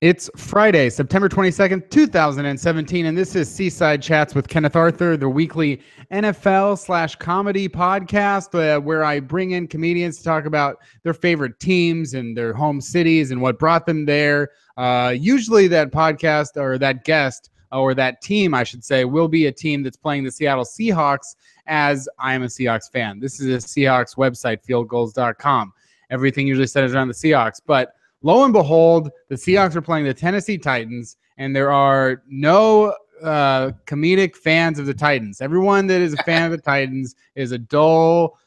It's Friday, September 22nd, 2017, and this is Seaside Chats with Kenneth Arthur, the weekly NFL/comedy podcast where I bring in comedians to talk about their favorite teams and their home cities and what brought them there. Usually that podcast or that guest or that team, I should say, will be a team that's playing the Seattle Seahawks, as I am a Seahawks fan. This is a Seahawks website, fieldgoals.com. Everything usually centers around the Seahawks, but lo and behold, the Seahawks are playing the Tennessee Titans, and there are no comedic fans of the Titans. Everyone that is a fan of the Titans is a dull,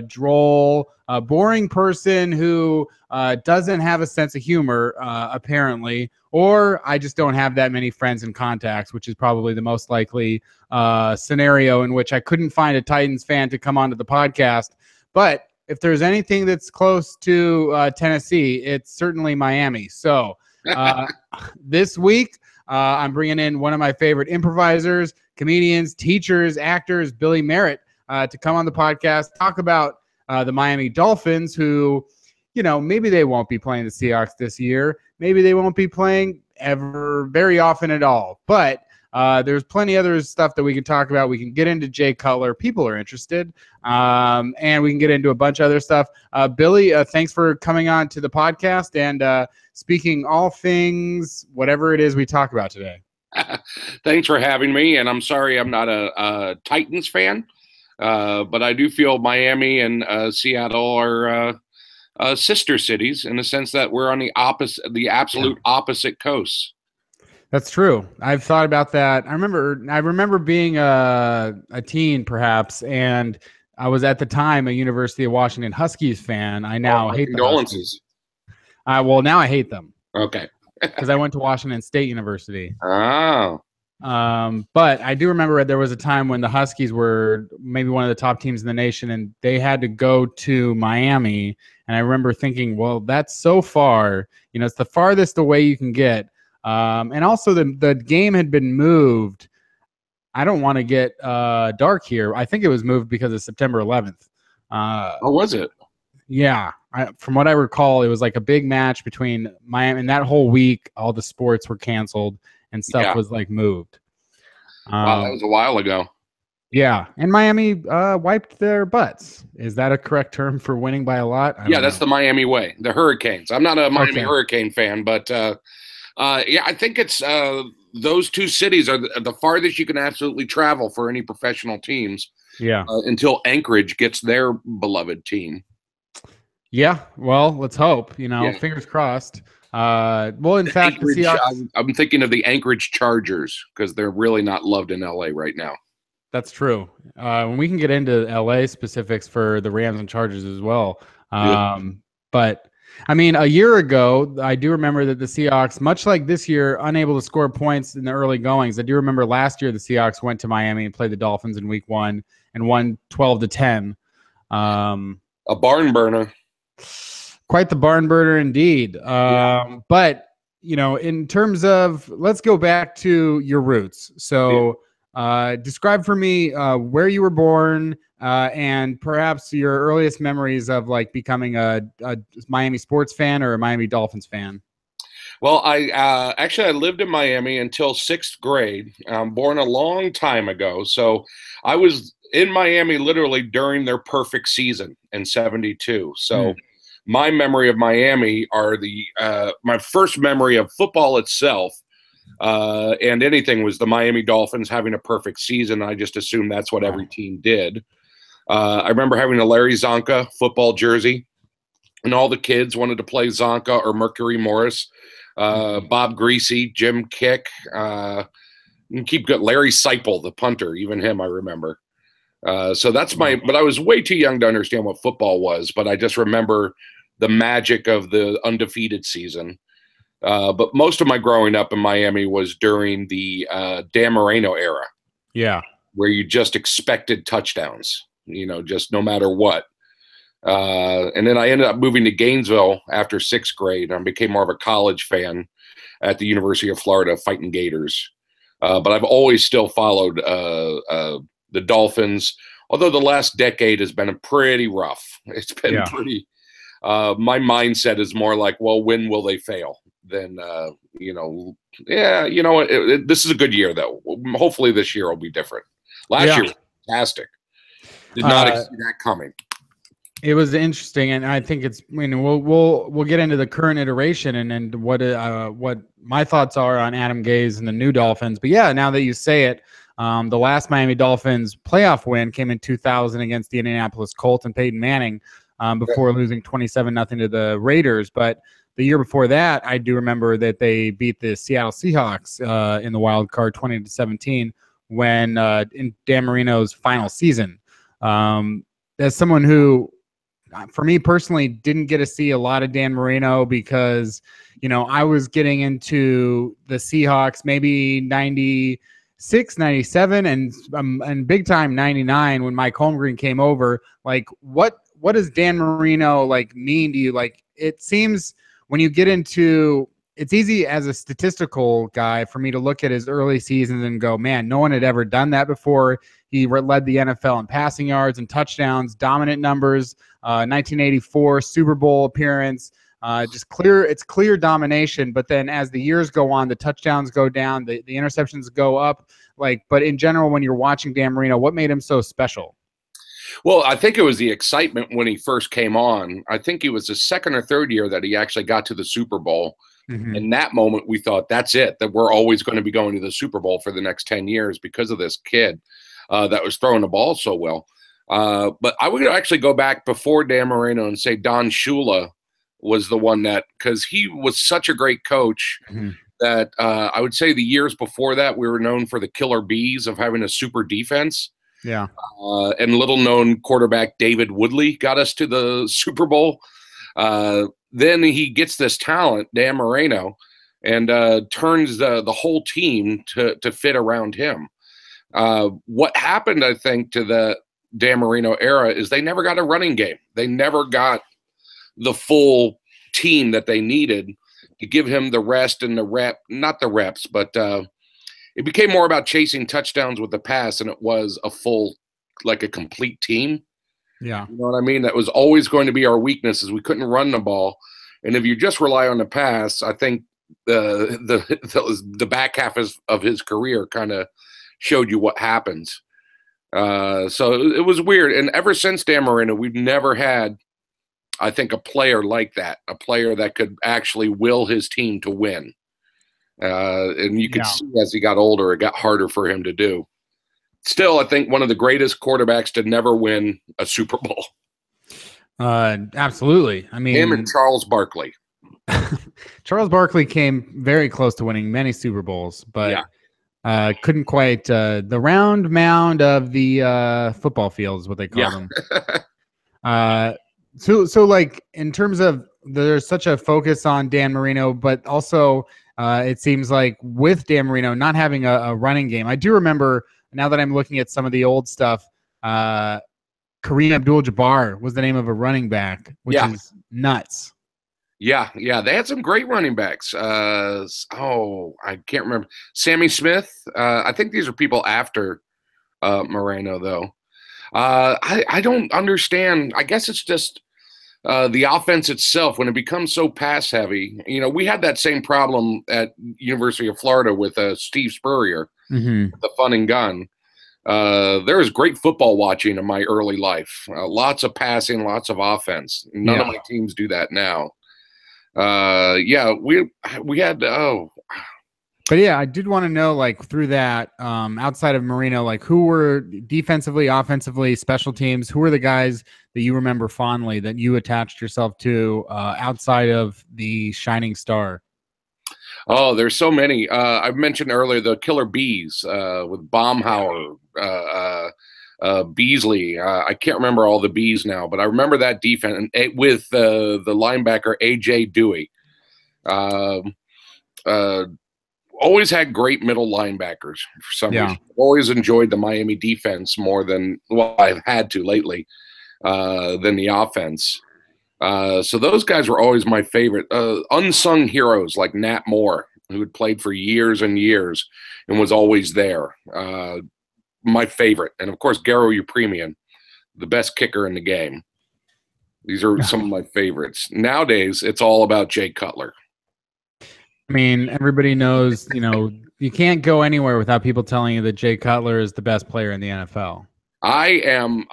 droll, boring person who doesn't have a sense of humor, apparently, or I just don't have that many friends and contacts, which is probably the most likely scenario in which I couldn't find a Titans fan to come onto the podcast. But if there's anything that's close to Tennessee, it's certainly Miami. So this week, I'm bringing in one of my favorite improvisers, comedians, teachers, actors, Billy Merritt, to come on the podcast, talk about the Miami Dolphins, who, you know, maybe they won't be playing the Seahawks this year. Maybe they won't be playing ever very often at all. But there's plenty other stuff that we can talk about. We can get into Jay Cutler. People are interested. And we can get into a bunch of other stuff. Billy, thanks for coming on to the podcast and speaking all things, whatever it is we talk about today. Thanks for having me. And I'm sorry I'm not a Titans fan, but I do feel Miami and Seattle are sister cities in the sense that we're on the absolute opposite coasts. That's true. I've thought about that. I remember being a teen, perhaps, and I was at the time a University of Washington Huskies fan. I now hate the Huskies. Well, now I hate them. Okay. Because I went to Washington State University. Oh. But I do remember there was a time when the Huskies were maybe one of the top teams in the nation, and they had to go to Miami. And I remember thinking, well, that's so far. You know, it's the farthest away you can get. And also the game had been moved. I don't want to get dark here. I think it was moved because of September 11th. Oh, was it? Yeah. From what I recall, it was like a big match between Miami, and that whole week, all the sports were canceled and stuff was like moved. Wow, that was a while ago. Yeah. And Miami wiped their butts. Is that a correct term for winning by a lot? Yeah, that's the Miami way. The Hurricanes. I'm not a Miami Hurricane fan, but yeah, I think it's those two cities are the farthest you can absolutely travel for any professional teams. Yeah. Until Anchorage gets their beloved team. Yeah. Well, let's hope. You know, fingers crossed. Well, in fact, the Seahawks, I'm thinking of the Anchorage Chargers because they're really not loved in LA right now. That's true. When we can get into LA specifics for the Rams and Chargers as well. But I mean, a year ago, I do remember that the Seahawks, much like this year, unable to score points in the early goings. I do remember last year the Seahawks went to Miami and played the Dolphins in week 1 and won 12-10. A barn burner. Quite the barn burner indeed. But, you know, in terms of, let's go back to your roots. So describe for me where you were born and perhaps your earliest memories of like becoming a Miami sports fan or a Miami Dolphins fan. Well, I lived in Miami until 6th grade. Born a long time ago. So I was in Miami literally during their perfect season in 72. So my memory of Miami are my first memory of football itself and anything was the Miami Dolphins having a perfect season. I just assumed that's what every team did. I remember having a Larry Zonka football jersey, and all the kids wanted to play Zonka or Mercury Morris, Bob Greasy, Jim Kick, keep good. Larry Seipel, the punter, even him I remember. So that's but I was way too young to understand what football was, but I just remember the magic of the undefeated season. But most of my growing up in Miami was during the Dan Marino era. Yeah. Where you just expected touchdowns, you know, just no matter what. And then I ended up moving to Gainesville after 6th grade. I became more of a college fan at the University of Florida, fighting Gators. But I've always still followed the Dolphins, although the last decade has been pretty rough. It's been pretty. My mindset is more like, well, when will they fail? then this is a good year though. Hopefully this year will be different. Last year was fantastic. Did not see that coming. It was interesting, and I think it's. We'll get into the current iteration and what my thoughts are on Adam Gase and the new Dolphins. But yeah, now that you say it, the last Miami Dolphins playoff win came in 2000 against the Indianapolis Colts and Peyton Manning, before losing 27-0 to the Raiders. But the year before that, I do remember that they beat the Seattle Seahawks in the wild card 20-17 when in Dan Marino's final season. As someone who, for me personally, didn't get to see a lot of Dan Marino because, I was getting into the Seahawks maybe 96, 97, and big time 99 when Mike Holmgren came over. Like, what does Dan Marino mean to you? It seems when you get into, it's easy as a statistical guy for me to look at his early seasons and go, man, no one had ever done that before. He led the NFL in passing yards and touchdowns, dominant numbers, 1984 Super Bowl appearance, it's clear domination. But then as the years go on, the touchdowns go down, the interceptions go up. But in general, when you're watching Dan Marino, what made him so special? Well, I think it was the excitement when he first came on. I think it was the second or third year that he actually got to the Super Bowl. Mm-hmm. In that moment, we thought, that's it, that we're always going to be going to the Super Bowl for the next 10 years because of this kid that was throwing the ball so well. But I would actually go back before Dan Marino and say Don Shula was the one because he was such a great coach that I would say the years before that, we were known for the killer bees of having a super defense. Yeah. And little-known quarterback David Woodley got us to the Super Bowl. Then he gets this talent, Dan Marino, and turns the whole team to fit around him. What happened, I think, to the Dan Marino era is they never got a running game. They never got the full team that they needed to give him the rest and not the reps, but it became more about chasing touchdowns with the pass than it was a complete team. Yeah. You know what I mean? That was always going to be our weakness, is we couldn't run the ball. And if you just rely on the pass, I think the back half of his career kind of showed you what happens. So it was weird. And ever since Dan Marino, we've never had, I think, a player like that, a player that could actually will his team to win. And you could see as he got older, it got harder for him to do. Still, I think one of the greatest quarterbacks to never win a Super Bowl. Absolutely. I mean, him and Charles Barkley. Charles Barkley came very close to winning many Super Bowls, but couldn't quite. The round mound of the football field is what they call them. So in terms of, there's such a focus on Dan Marino, but also it seems like with Dan Marino not having a running game. I do remember, now that I'm looking at some of the old stuff, Kareem Abdul-Jabbar was the name of a running back, which is nuts. Yeah. They had some great running backs. I can't remember. Sammy Smith. I think these are people after Moreno, though. I don't understand. I guess it's just the offense itself, when it becomes so pass heavy. We had that same problem at University of Florida with Steve Spurrier, the fun and gun. There was great football watching in my early life. Lots of passing, lots of offense. None of my teams do that now. We had. But yeah, I did want to know, through that, outside of Marino, who were defensively, offensively, special teams, who were the guys that you remember fondly that you attached yourself to outside of the shining star? Oh, there's so many. I mentioned earlier the killer bees with Baumhauer, Beasley. I can't remember all the bees now, but I remember that defense with the linebacker A.J. Dewey. Always had great middle linebackers for some reason. Always enjoyed the Miami defense more than, I've had to lately, than the offense. So those guys were always my favorite. Unsung heroes like Nat Moore, who had played for years and years and was always there. My favorite. And, of course, Garo Upremian, the best kicker in the game. These are some of my favorites. Nowadays, it's all about Jay Cutler. I mean, everybody knows, you can't go anywhere without people telling you that Jay Cutler is the best player in the NFL. I'm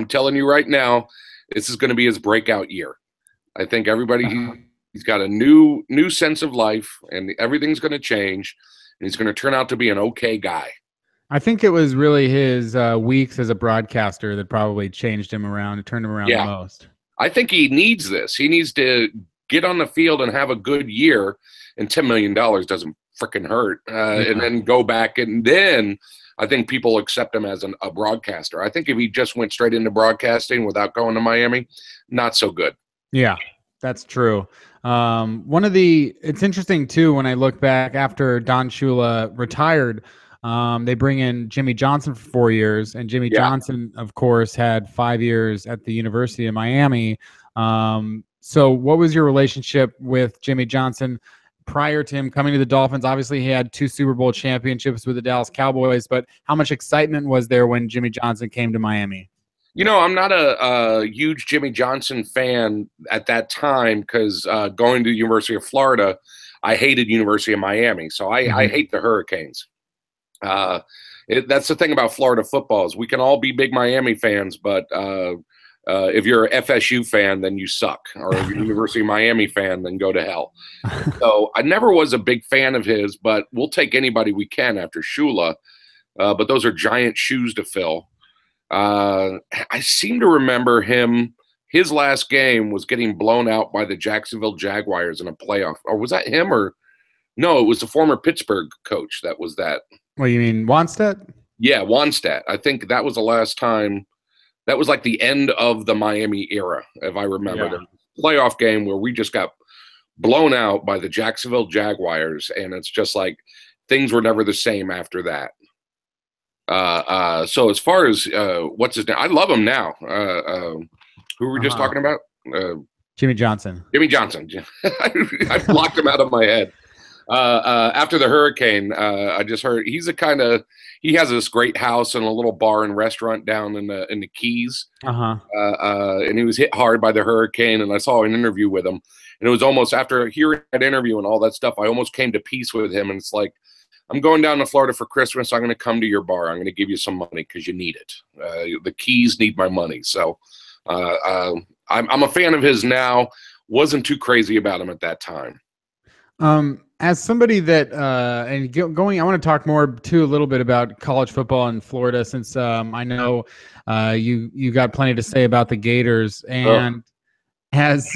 telling you right now, this is going to be his breakout year. I think he's got a new sense of life, and everything's going to change, and he's going to turn out to be an okay guy. I think it was really his weeks as a broadcaster that probably changed him around and turned him around the most. I think he needs this. He needs to get on the field and have a good year, and $10 million doesn't freaking hurt. And then go back, and then I think people accept him as a broadcaster. I think if he just went straight into broadcasting without going to Miami, not so good. Yeah, that's true. It's interesting too, when I look back after Don Shula retired, they bring in Jimmy Johnson for 4 years, and Jimmy Johnson, of course, had 5 years at the University of Miami. So what was your relationship with Jimmy Johnson prior to him coming to the Dolphins? Obviously, he had 2 Super Bowl championships with the Dallas Cowboys, but how much excitement was there when Jimmy Johnson came to Miami? I'm not a huge Jimmy Johnson fan at that time because going to the University of Florida, I hated University of Miami. So I hate the Hurricanes. That's the thing about Florida football is we can all be big Miami fans, but if you're an FSU fan, then you suck. Or if you're a University of Miami fan, then go to hell. So I never was a big fan of his, but we'll take anybody we can after Shula. But those are giant shoes to fill. I seem to remember his last game was getting blown out by the Jacksonville Jaguars in a playoff. Or was that him? Or no, it was the former Pittsburgh coach that was that. Well, you mean Wannstedt? Yeah, Wannstedt. I think that was the last time. That was like the end of the Miami era, if I remember. Yeah. The playoff game where we just got blown out by the Jacksonville Jaguars, and it's just like things were never the same after that. So as far as what's his name, I love him now. Who were we just talking about? Jimmy Johnson. Jimmy Johnson. I blocked him out of my head. After the hurricane, I just heard he has this great house and a little bar and restaurant down in the Keys. And he was hit hard by the hurricane, and I saw an interview with him, and it was almost after hearing that interview and all that stuff, I almost came to peace with him. And it's like, I'm going down to Florida for Christmas. I'm going to come to your bar. I'm going to give you some money because you need it. The Keys need my money. So I'm a fan of his now. Wasn't too crazy about him at that time. As somebody that I want to talk more too a little bit about college football in Florida, since I know you got plenty to say about the Gators, and as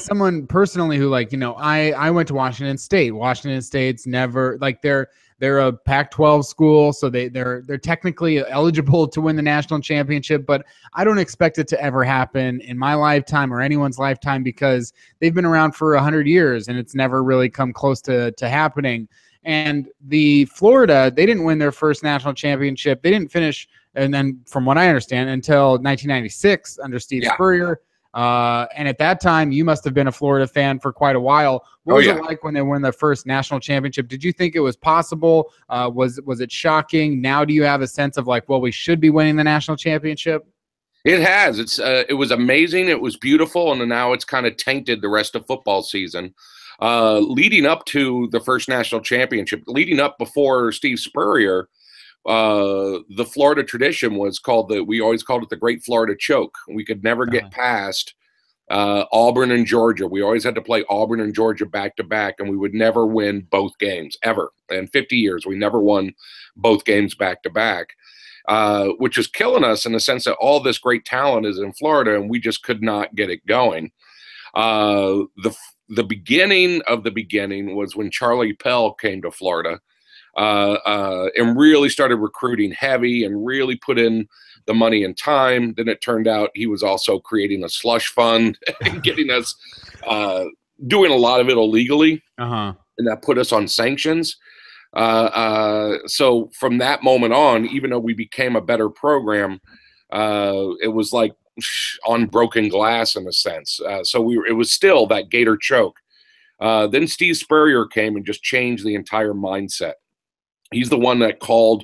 someone personally who I went to Washington State. Washington State's never they're a Pac-12 school, so they're technically eligible to win the national championship, but I don't expect it to ever happen in my lifetime or anyone's lifetime because they've been around for 100 years and it's never really come close to happening. And the Florida, they didn't win their first national championship. They didn't finish, and then from what I understand, until 1996 under Steve Spurrier. And at that time, you must have been a Florida fan for quite a while. What was it like when they won the first national championship? Did you think it was possible? Was it shocking? Now do you have a sense of we should be winning the national championship? It has. It was amazing. It was beautiful. And now it's kind of tainted the rest of football season. Leading up to the first national championship, leading up before Steve Spurrier, the Florida tradition was we always called it the Great Florida Choke. We could never get past Auburn and Georgia. We always had to play Auburn and Georgia back to back, and we would never win both games ever. In 50 years, we never won both games back to back, which is killing us in the sense that all this great talent is in Florida, and we just could not get it going. The beginning of the beginning was when Charlie Pell came to Florida. And really started recruiting heavy and really put in the money and time. Then it turned out he was also creating a slush fund and getting us doing a lot of it illegally. And that put us on sanctions. So from that moment on, even though we became a better program, it was like on broken glass in a sense. It was still that Gator choke. Then Steve Spurrier came and just changed the entire mindset. He's the one that called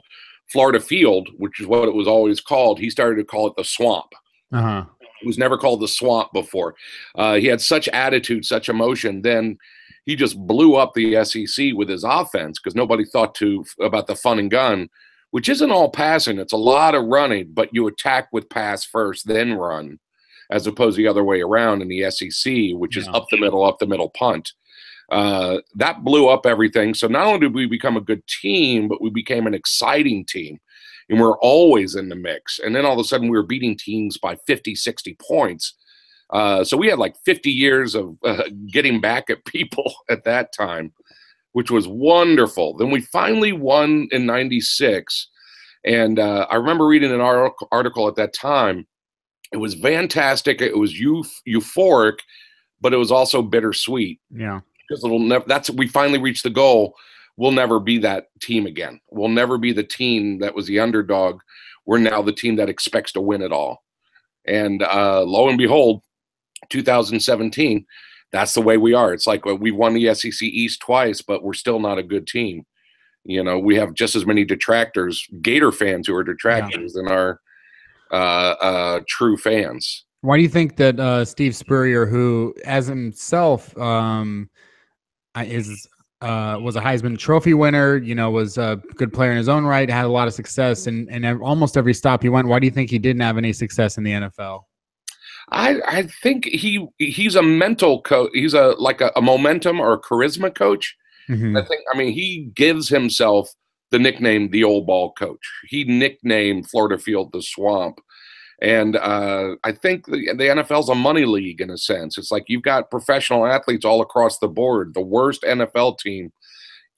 Florida Field, which is what it was always called. He started to call it the Swamp. It was never called the Swamp before. He had such attitude, such emotion. Then he just blew up the SEC with his offense because nobody thought about the fun and gun, which isn't all passing. It's a lot of running, but you attack with pass first, then run, as opposed to the other way around in the SEC, which is up the middle punt. That blew up everything. So not only did we become a good team, but we became an exciting team. And we're always in the mix. And then all of a sudden we were beating teams by 50, 60 points. So we had like 50 years of getting back at people at that time, which was wonderful. Then we finally won in 96. And I remember reading an article at that time. It was fantastic. It was euphoric, but it was also bittersweet. Yeah. Because we finally reached the goal. We'll never be that team again. We'll never be the team that was the underdog. We're now the team that expects to win it all. And lo and behold, 2017, that's the way we are. It's like we won the SEC East twice, but we're still not a good team. You know, we have just as many detractors, Gator fans who are detractors than our true fans. Why do you think that Steve Spurrier, who as himself was a Heisman Trophy winner, you know, was a good player in his own right, had a lot of success, and almost every stop he went, why do you think he didn't have any success in the NFL? I think he's a mental coach. He's like a momentum or a charisma coach. Mm-hmm. I mean, he gives himself the nickname the old ball coach. He nicknamed Florida Field the Swamp. And I think the NFL's a money league in a sense. It's like you've got professional athletes all across the board. The worst NFL team,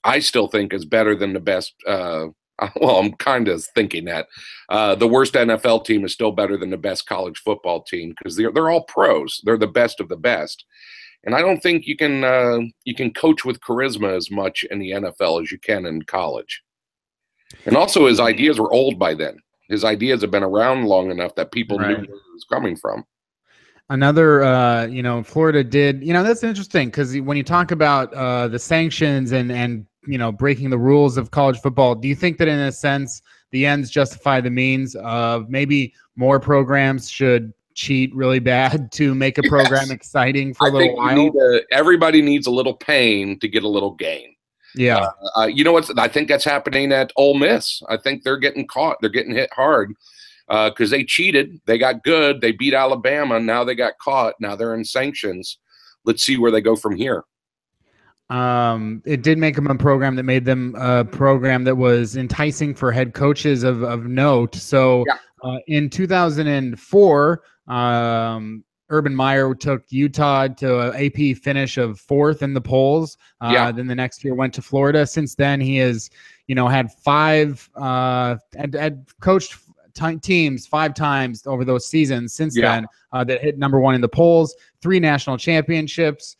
I still think, is better than the best. Well, I'm kind of thinking that the worst NFL team is still better than the best college football team because they're all pros. They're the best of the best. And I don't think you can coach with charisma as much in the NFL as you can in college. And also his ideas were old by then. His ideas have been around long enough that people knew where he was coming from. Another, Florida did, that's interesting because when you talk about the sanctions and breaking the rules of college football, do you think that in a sense the ends justify the means of maybe more programs should cheat really bad to make a program exciting for a little while? Everybody needs a little pain to get a little gain. Yeah. You know what? I think that's happening at Ole Miss. I think they're getting caught. They're getting hit hard because they cheated. They got good. They beat Alabama. Now they got caught. Now they're in sanctions. Let's see where they go from here. It did make them a program that made them a program that was enticing for head coaches of note. So in 2004, Urban Meyer took Utah to an AP finish of 4th in the polls. Then the next year went to Florida. Since then, he has, had 5 and coached teams 5 times over those seasons since then that hit number 1 in the polls, 3 national championships,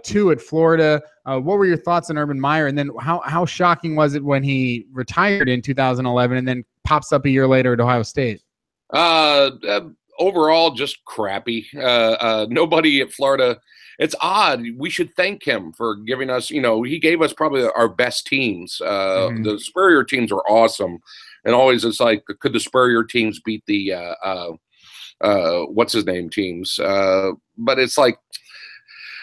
2 at Florida. What were your thoughts on Urban Meyer? And then how shocking was it when he retired in 2011 and then pops up a year later at Ohio State? Overall, just crappy. Nobody at Florida. It's odd. We should thank him for giving us, he gave us probably our best teams. The Spurrier teams were awesome. And always it's like, could the Spurrier teams beat the, what's his name teams? But it's like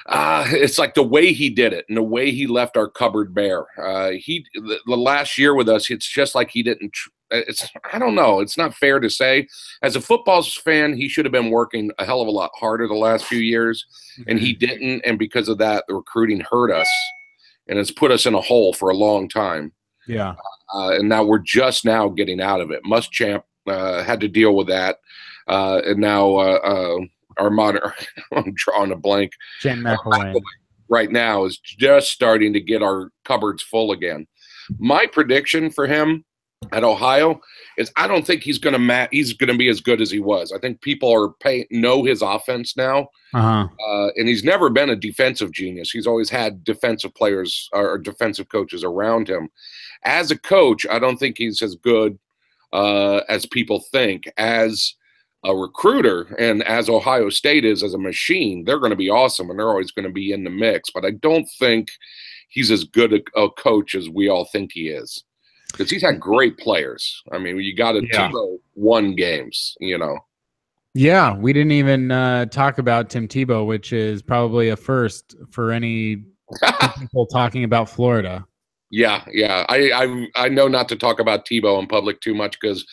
the way he did it and the way he left our cupboard bare. The last year with us, it's just like he didn't. I don't know. It's not fair to say. As a football fan, he should have been working a hell of a lot harder the last few years, and he didn't. And because of that, the recruiting hurt us, and it's put us in a hole for a long time. Yeah. And now we're just now getting out of it. Muschamp had to deal with that, and now our modern. I'm drawing a blank. Jen McElwain right now is just starting to get our cupboards full again. My prediction for him at Ohio is I don't think he's going to be as good as he was. I think people know his offense now, and he's never been a defensive genius. He's always had defensive players or defensive coaches around him. As a coach, I don't think he's as good as people think. As a recruiter and as Ohio State is as a machine, they're going to be awesome and they're always going to be in the mix. But I don't think he's as good a coach as we all think he is. Because he's had great players. I mean, you got to Tebow won games, Yeah, we didn't even talk about Tim Tebow, which is probably a first for any from people talking about Florida. Yeah. I know not to talk about Tebow in public too much because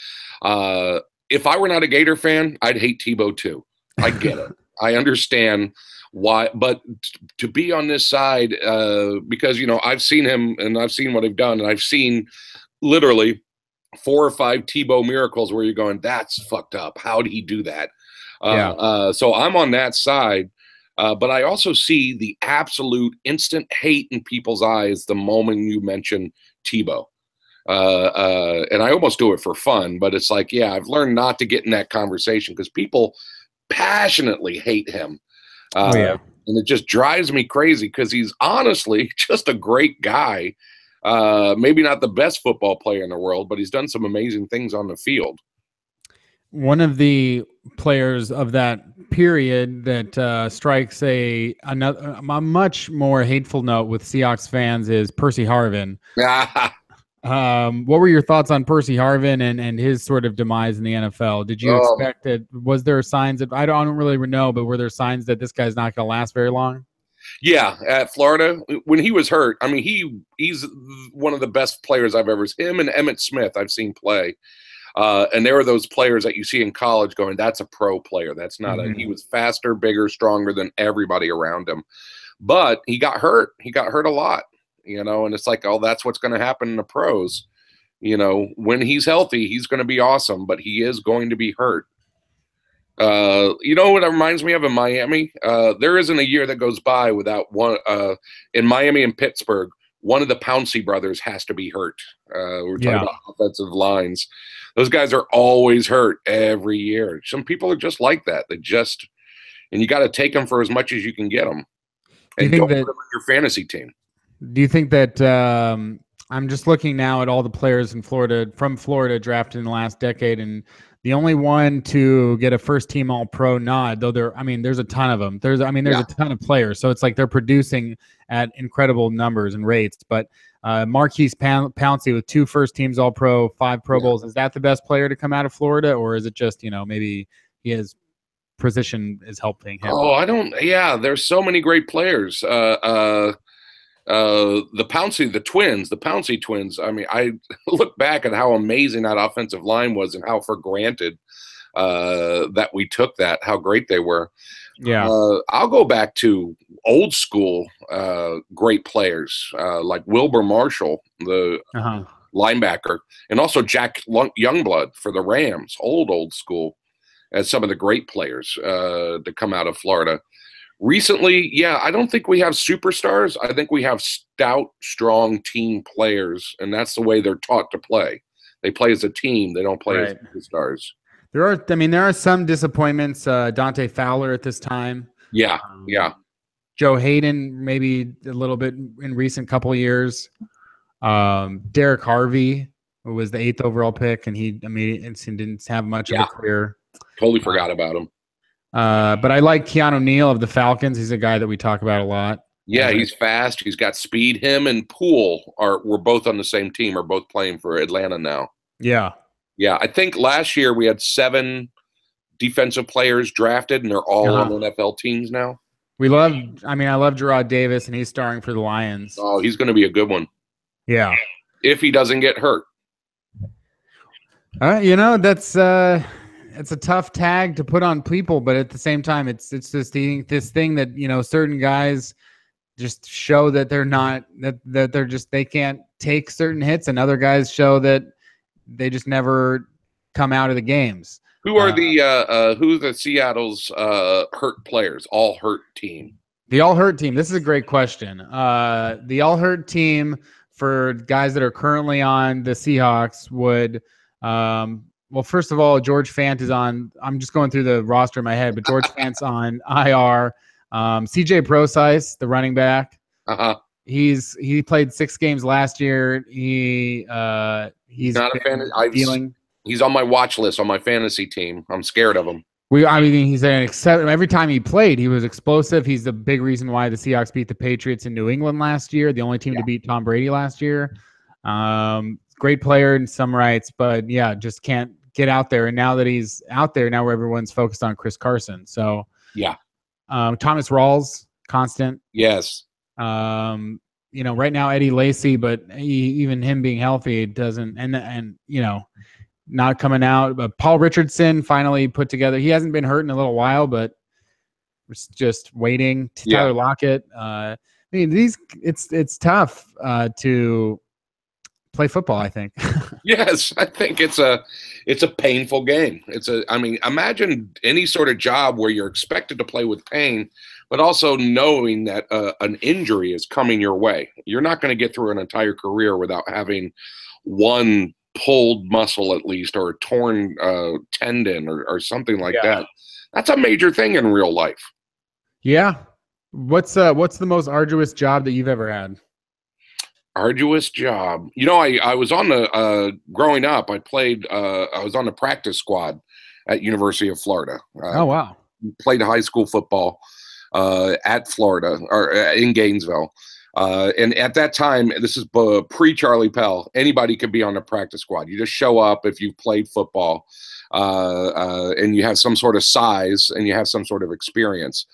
if I were not a Gator fan, I'd hate Tebow too. I get it. I understand why, but to be on this side, because I've seen him and I've seen what he've done, and I've seen literally 4 or 5 Tebow miracles where you're going, that's fucked up. How did he do that? So I'm on that side. But I also see the absolute instant hate in people's eyes the moment you mention Tebow. And I almost do it for fun, but it's like, yeah, I've learned not to get in that conversation because people passionately hate him. And it just drives me crazy because he's honestly just a great guy. Maybe not the best football player in the world, but he's done some amazing things on the field. One of the players of that period that strikes a much more hateful note with Seahawks fans is Percy Harvin. What were your thoughts on Percy Harvin and his sort of demise in the NFL? Did you expect it? Was there signs that I don't really know, but were there signs that this guy's not going to last very long? Yeah, at Florida, when he was hurt, I mean, he's one of the best players I've ever seen. Him and Emmitt Smith I've seen play. And there were those players that you see in college going, that's a pro player. That's not he was faster, bigger, stronger than everybody around him. But he got hurt. He got hurt a lot, and it's like, oh, that's what's going to happen in the pros. When he's healthy, he's going to be awesome, but he is going to be hurt. What it reminds me of in Miami? There isn't a year that goes by without one in Miami and Pittsburgh. One of the Pouncey brothers has to be hurt. We're talking about offensive lines. Those guys are always hurt every year. Some people are just like that. And you got to take them for as much as you can get them. And don't put them on your fantasy team. Do you think that I'm just looking now at all the players from Florida drafted in the last decade, and the only one to get a first-team All-Pro nod, though there's a ton of them. There's a ton of players, so it's like they're producing at incredible numbers and rates. But Marquise Pouncey with 2 first teams All-Pro, 5 Pro Bowls, is that the best player to come out of Florida, or is it just maybe his position is helping him? There's so many great players. The Pouncey twins. I mean, I look back at how amazing that offensive line was and how for granted that we took that, how great they were. Yeah. I'll go back to old school great players like Wilbur Marshall, the linebacker, and also Jack Youngblood for the Rams, old school, as some of the great players to come out of Florida. Recently, I don't think we have superstars. I think we have stout, strong team players, and that's the way they're taught to play. They play as a team. They don't play as superstars. There are some disappointments. Dante Fowler at this time. Yeah. Joe Hayden, maybe a little bit in recent couple of years. Derek Harvey, who was the 8th overall pick, and he didn't have much of a career. Totally forgot about him. But I like Keanu Neal of the Falcons. He's a guy that we talk about a lot. Yeah, he's fast. He's got speed. Him and Poole were both on the same team, are both playing for Atlanta now. Yeah. Yeah, I think last year we had 7 defensive players drafted, and they're all on NFL teams now. I love Gerard Davis, and he's starring for the Lions. Oh, he's going to be a good one. Yeah. If he doesn't get hurt. That's it's a tough tag to put on people, but at the same time, it's just this thing that certain guys just show that they're not that they're just they can't take certain hits, and other guys show that they just never come out of the games. Who are the Seattle's hurt players? All hurt team. The all hurt team. This is a great question. The all hurt team for guys that are currently on the Seahawks would. Well, first of all, George Fant is on. I'm just going through the roster in my head, but George Fant's on IR. CJ Prosise, the running back. He played 6 games last year. He's not a fan. He's on my watch list on my fantasy team. I'm scared of him. He's every time he played, he was explosive. He's the big reason why the Seahawks beat the Patriots in New England last year, the only team to beat Tom Brady last year. Great player in some rights, but just can't get out there. And now that he's out there, now everyone's focused on Chris Carson. So Thomas Rawls, constant. Yes. Right now Eddie Lacy, but even him being healthy, it doesn't, and not coming out. But Paul Richardson finally put together. He hasn't been hurt in a little while, but we're just waiting. Yeah. Tyler Lockett. It's tough to play football, I think. Yes, I think it's a painful game. I mean, imagine any sort of job where you're expected to play with pain, but also knowing that an injury is coming your way. You're not going to get through an entire career without having one pulled muscle at least, or a torn tendon or something like that. That's a major thing in real life. Yeah. What's the most arduous job that you've ever had? Arduous job. I was on the growing up. I was on the practice squad at University of Florida. Oh wow! Played high school football at Florida or in Gainesville. And at that time, this is pre-Charlie Pell. Anybody could be on the practice squad. You just show up if you've played football, and you have some sort of size and you have some sort of experience.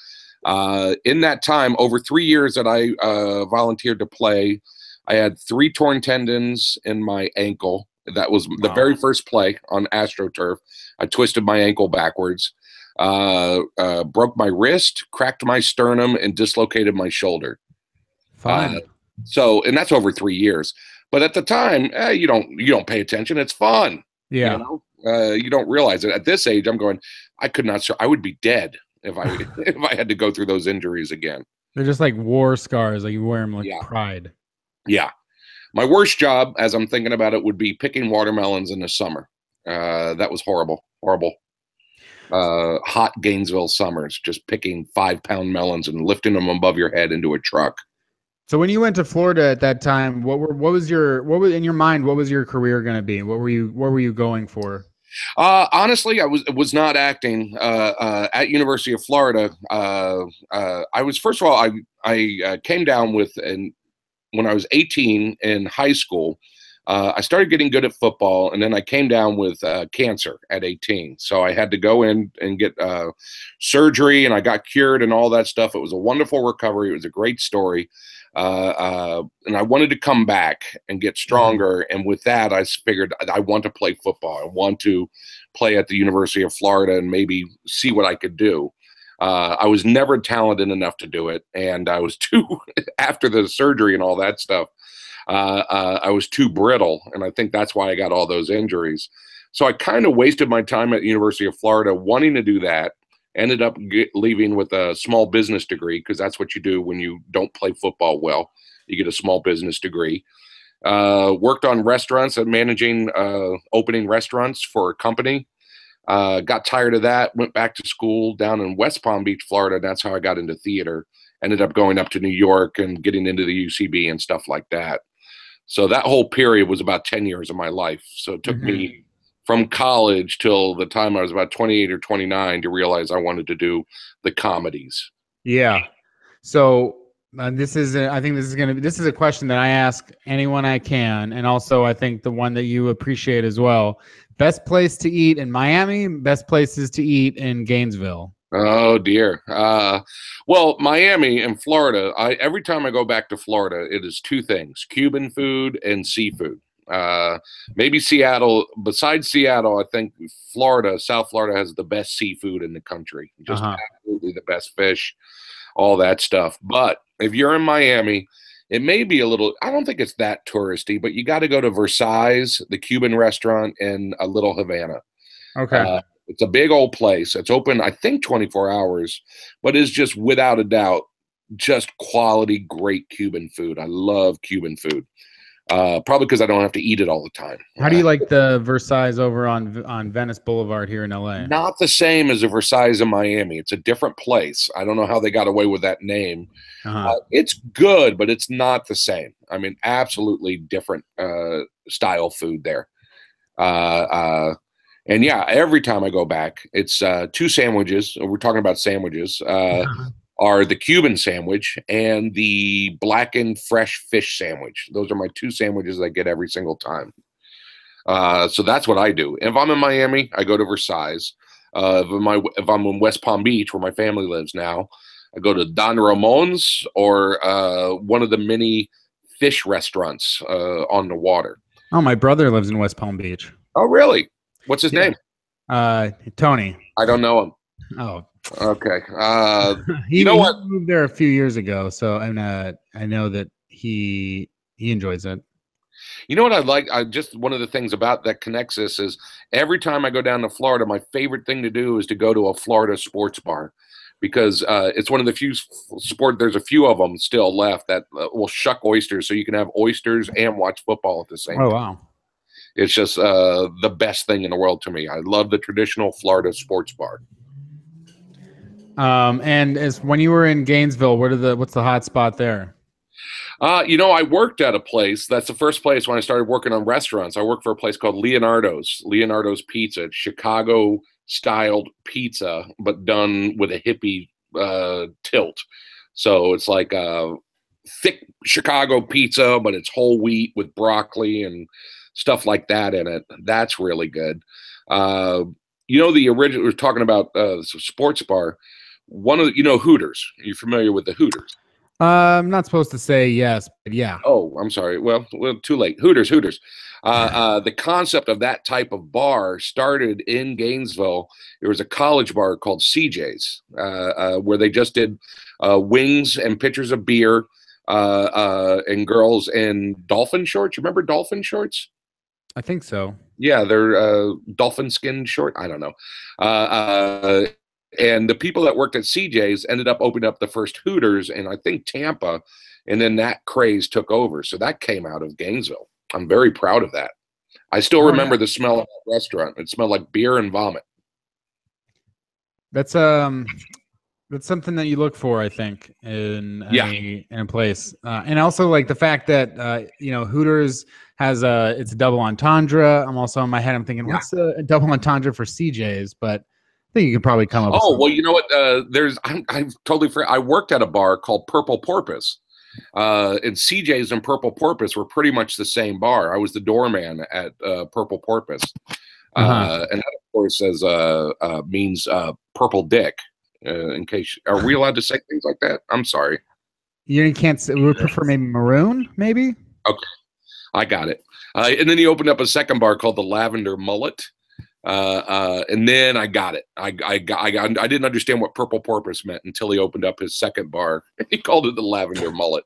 In that time, over 3 years that I volunteered to play, I had 3 torn tendons in my ankle. That was the very first play on AstroTurf. I twisted my ankle backwards, broke my wrist, cracked my sternum, and dislocated my shoulder. Fun. And that's over 3 years. But at the time, you don't pay attention. It's fun. Yeah. You don't realize it. At this age, I'm going, I would be dead if I had to go through those injuries again. They're just like war scars. Like you wear them like pride. Yeah. My worst job, as I'm thinking about it, would be picking watermelons in the summer. That was horrible. Hot Gainesville summers, just picking 5-pound melons and lifting them above your head into a truck. So when you went to Florida at that time, what was in your mind? What was your career going to be? What were you going for? Honestly, I was not acting at University of Florida. I was, first of all, I came down with, and when I was 18 in high school, I started getting good at football, and then I came down with cancer at 18. So I had to go in and get surgery, and I got cured and all that stuff. It was a wonderful recovery. It was a great story. And I wanted to come back and get stronger. And with that, I figured I want to play football. I want to play at the University of Florida and maybe see what I could do. I was never talented enough to do it. And I was after the surgery and all that stuff, I was too brittle. And I think that's why I got all those injuries. So I kind of wasted my time at the University of Florida wanting to do that. Ended up leaving with a small business degree, because that's what you do when you don't play football well. You get a small business degree. Worked on restaurants and managing, opening restaurants for a company. Got tired of that. Went back to school down in West Palm Beach, Florida. That's how I got into theater. Ended up going up to New York and getting into the UCB and stuff like that. So that whole period was about 10 years of my life. So it took me from college till the time I was about 28 or 29 to realize I wanted to do the comedies. Yeah. So I think this is a question that I ask anyone I can. And also I think the one that you appreciate as well. Best place to eat in Miami, best places to eat in Gainesville. Oh dear. Well, Miami and Florida, every time I go back to Florida, it is 2 things: Cuban food and seafood. Maybe Seattle. Besides Seattle, I think South Florida has the best seafood in the country. Just absolutely the best fish, all that stuff. But if you're in Miami, it may be a little, I don't think it's that touristy, but you got to go to Versailles, the Cuban restaurant, and a Little Havana. Okay. It's a big old place. It's open, I think, 24 hours, but is just without a doubt just quality, great Cuban food. I love Cuban food. Probably because I don't have to eat it all the time. How do you like the Versailles over on Venice Boulevard here in LA? Not the same as the Versailles in Miami. It's a different place. I don't know how they got away with that name. It's good, but it's not the same. I mean, absolutely different style food there. And yeah, every time I go back, it's 2 sandwiches. We're talking about sandwiches. Are the Cuban sandwich and the blackened fresh fish sandwich. Those are my 2 sandwiches I get every single time. So that's what I do. If I'm in Miami, I go to Versailles. If I'm in West Palm Beach, where my family lives now, I go to Don Ramon's or one of the many fish restaurants on the water. Oh, my brother lives in West Palm Beach. Oh, really? What's his name? Tony. I don't know him. Oh, okay. He you know what? moved there a few years ago, so I know that he enjoys it. You know what I like? Just one of the things about that connects us is every time I go down to Florida, my favorite thing to do is to go to a Florida sports bar because it's one of the few there's a few of them still left that will shuck oysters, so you can have oysters and watch football at the same time. Oh, wow. It's just the best thing in the world to me. I love the traditional Florida sports bar. And as when you were in Gainesville, what's the hot spot there? I worked at a place. That's the first place when I started working on restaurants. I worked for a place called Leonardo's Pizza, Chicago-styled pizza, but done with a hippie tilt. So it's like a thick Chicago pizza, but it's whole wheat with broccoli and stuff like that in it. That's really good. The original, we're talking about sports bar. Hooters. Are you familiar with the Hooters? I'm not supposed to say yes, but yeah. Oh, I'm sorry. Well, too late. Hooters. The concept of that type of bar started in Gainesville. There was a college bar called CJ's where they just did wings and pitchers of beer and girls in dolphin shorts. You remember dolphin shorts? I think so. Yeah, they're dolphin skin short. I don't know. And the people that worked at CJ's ended up opening up the first Hooters in, I think, Tampa. And then that craze took over. So that came out of Gainesville. I'm very proud of that. I still remember the smell of that restaurant. It smelled like beer and vomit. That's something that you look for, I think, in a place. And also like the fact that, Hooters has it's a double entendre. I'm also in my head, I'm thinking, what's a double entendre for CJ's? But I think you can probably come up with something. Well, you know what? I totally forgot. I worked at a bar called Purple Porpoise. And CJ's and Purple Porpoise were pretty much the same bar. I was the doorman at Purple Porpoise. And that, of course, means purple dick. In case, are we allowed to say things like that? I'm sorry. You can't say, we would prefer maybe maroon, maybe? Okay. I got it. And then he opened up a second bar called the Lavender Mullet. And then I got it. I didn't understand what Purple Porpoise meant until he opened up his second bar. He called it the Lavender Mullet.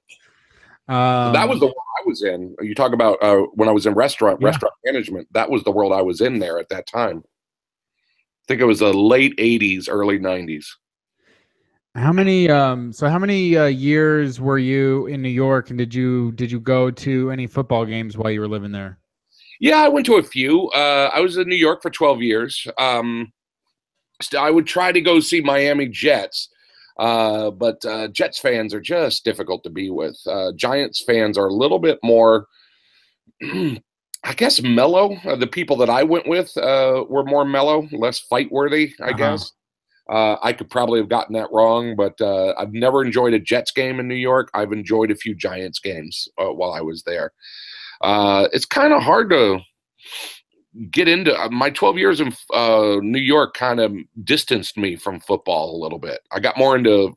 So that was the world I was in. You talk about when I was in restaurant management. That was the world I was in there at that time. I think it was the late 80s, early 90s. How many years were you in New York, and did you go to any football games while you were living there? Yeah, I went to a few. I was in New York for 12 years. I would try to go see Miami Jets, but Jets fans are just difficult to be with. Giants fans are a little bit more, I guess, mellow. The people that I went with were more mellow, less fight-worthy, I guess. I could probably have gotten that wrong, but I've never enjoyed a Jets game in New York. I've enjoyed a few Giants games while I was there. It's kind of hard to get into. My 12 years in New York kind of distanced me from football a little bit. I got more into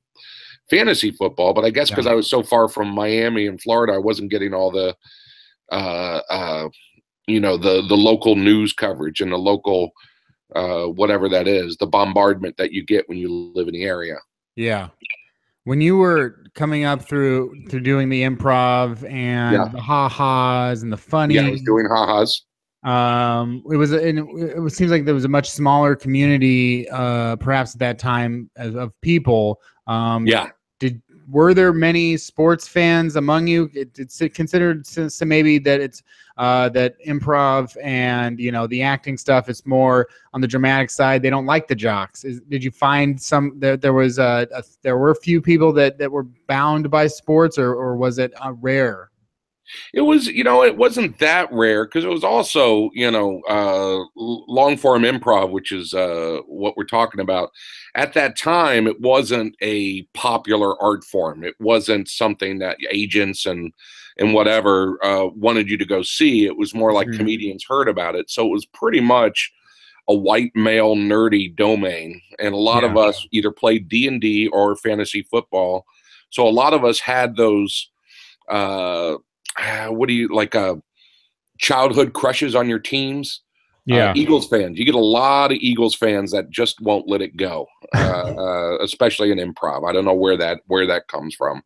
fantasy football, but I guess because I was so far from Miami and Florida, I wasn't getting all the the local news coverage and the local whatever that is, the bombardment that you get when you live in the area. Yeah. When you were coming up through doing the improv and the ha-has and the funny. Yeah, I was doing ha-has. It seems like there was a much smaller community, perhaps at that time, of people. Were there many sports fans among you? It's considered since maybe that it's that improv and the acting stuff is more on the dramatic side. They don't like the jocks. Did you find there were a few people that were bound by sports, or was it rare? It was, it wasn't that rare because it was also, long form improv, which is what we're talking about. At that time, it wasn't a popular art form. It wasn't something that agents and whatever wanted you to go see. It was more like comedians heard about it. So it was pretty much a white male nerdy domain, and a lot of us either played D&D or fantasy football. So a lot of us had those childhood crushes on your teams. Eagles fans. You get a lot of Eagles fans that just won't let it go, especially in improv. I don't know where that comes from.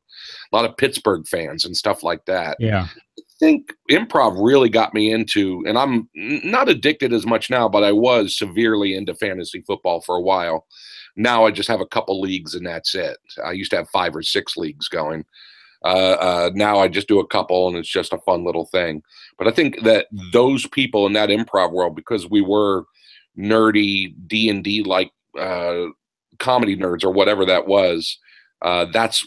A lot of Pittsburgh fans and stuff like that. Yeah. I think improv really got me into, and I'm not addicted as much now, but I was severely into fantasy football for a while. Now I just have a couple leagues and that's it. I used to have 5 or 6 leagues going. Now I just do a couple and it's just a fun little thing. But I think that those people in that improv world, because we were nerdy D&D like comedy nerds or whatever that was, that's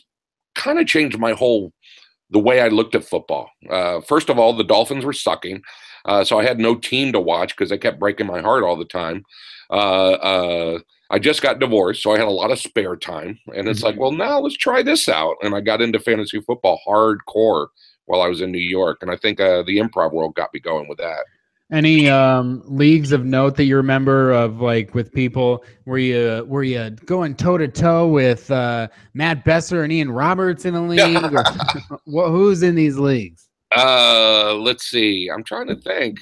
kind of changed the way I looked at football. First of all, the Dolphins were sucking. So I had no team to watch because they kept breaking my heart all the time. I just got divorced, so I had a lot of spare time. And it's like, well, now let's try this out. And I got into fantasy football hardcore while I was in New York. And I think the improv world got me going with that. Any leagues of note that you remember of, like, with people? Were you going toe to toe with Matt Besser and Ian Roberts in a league? Or, who's in these leagues? Let's see. I'm trying to think.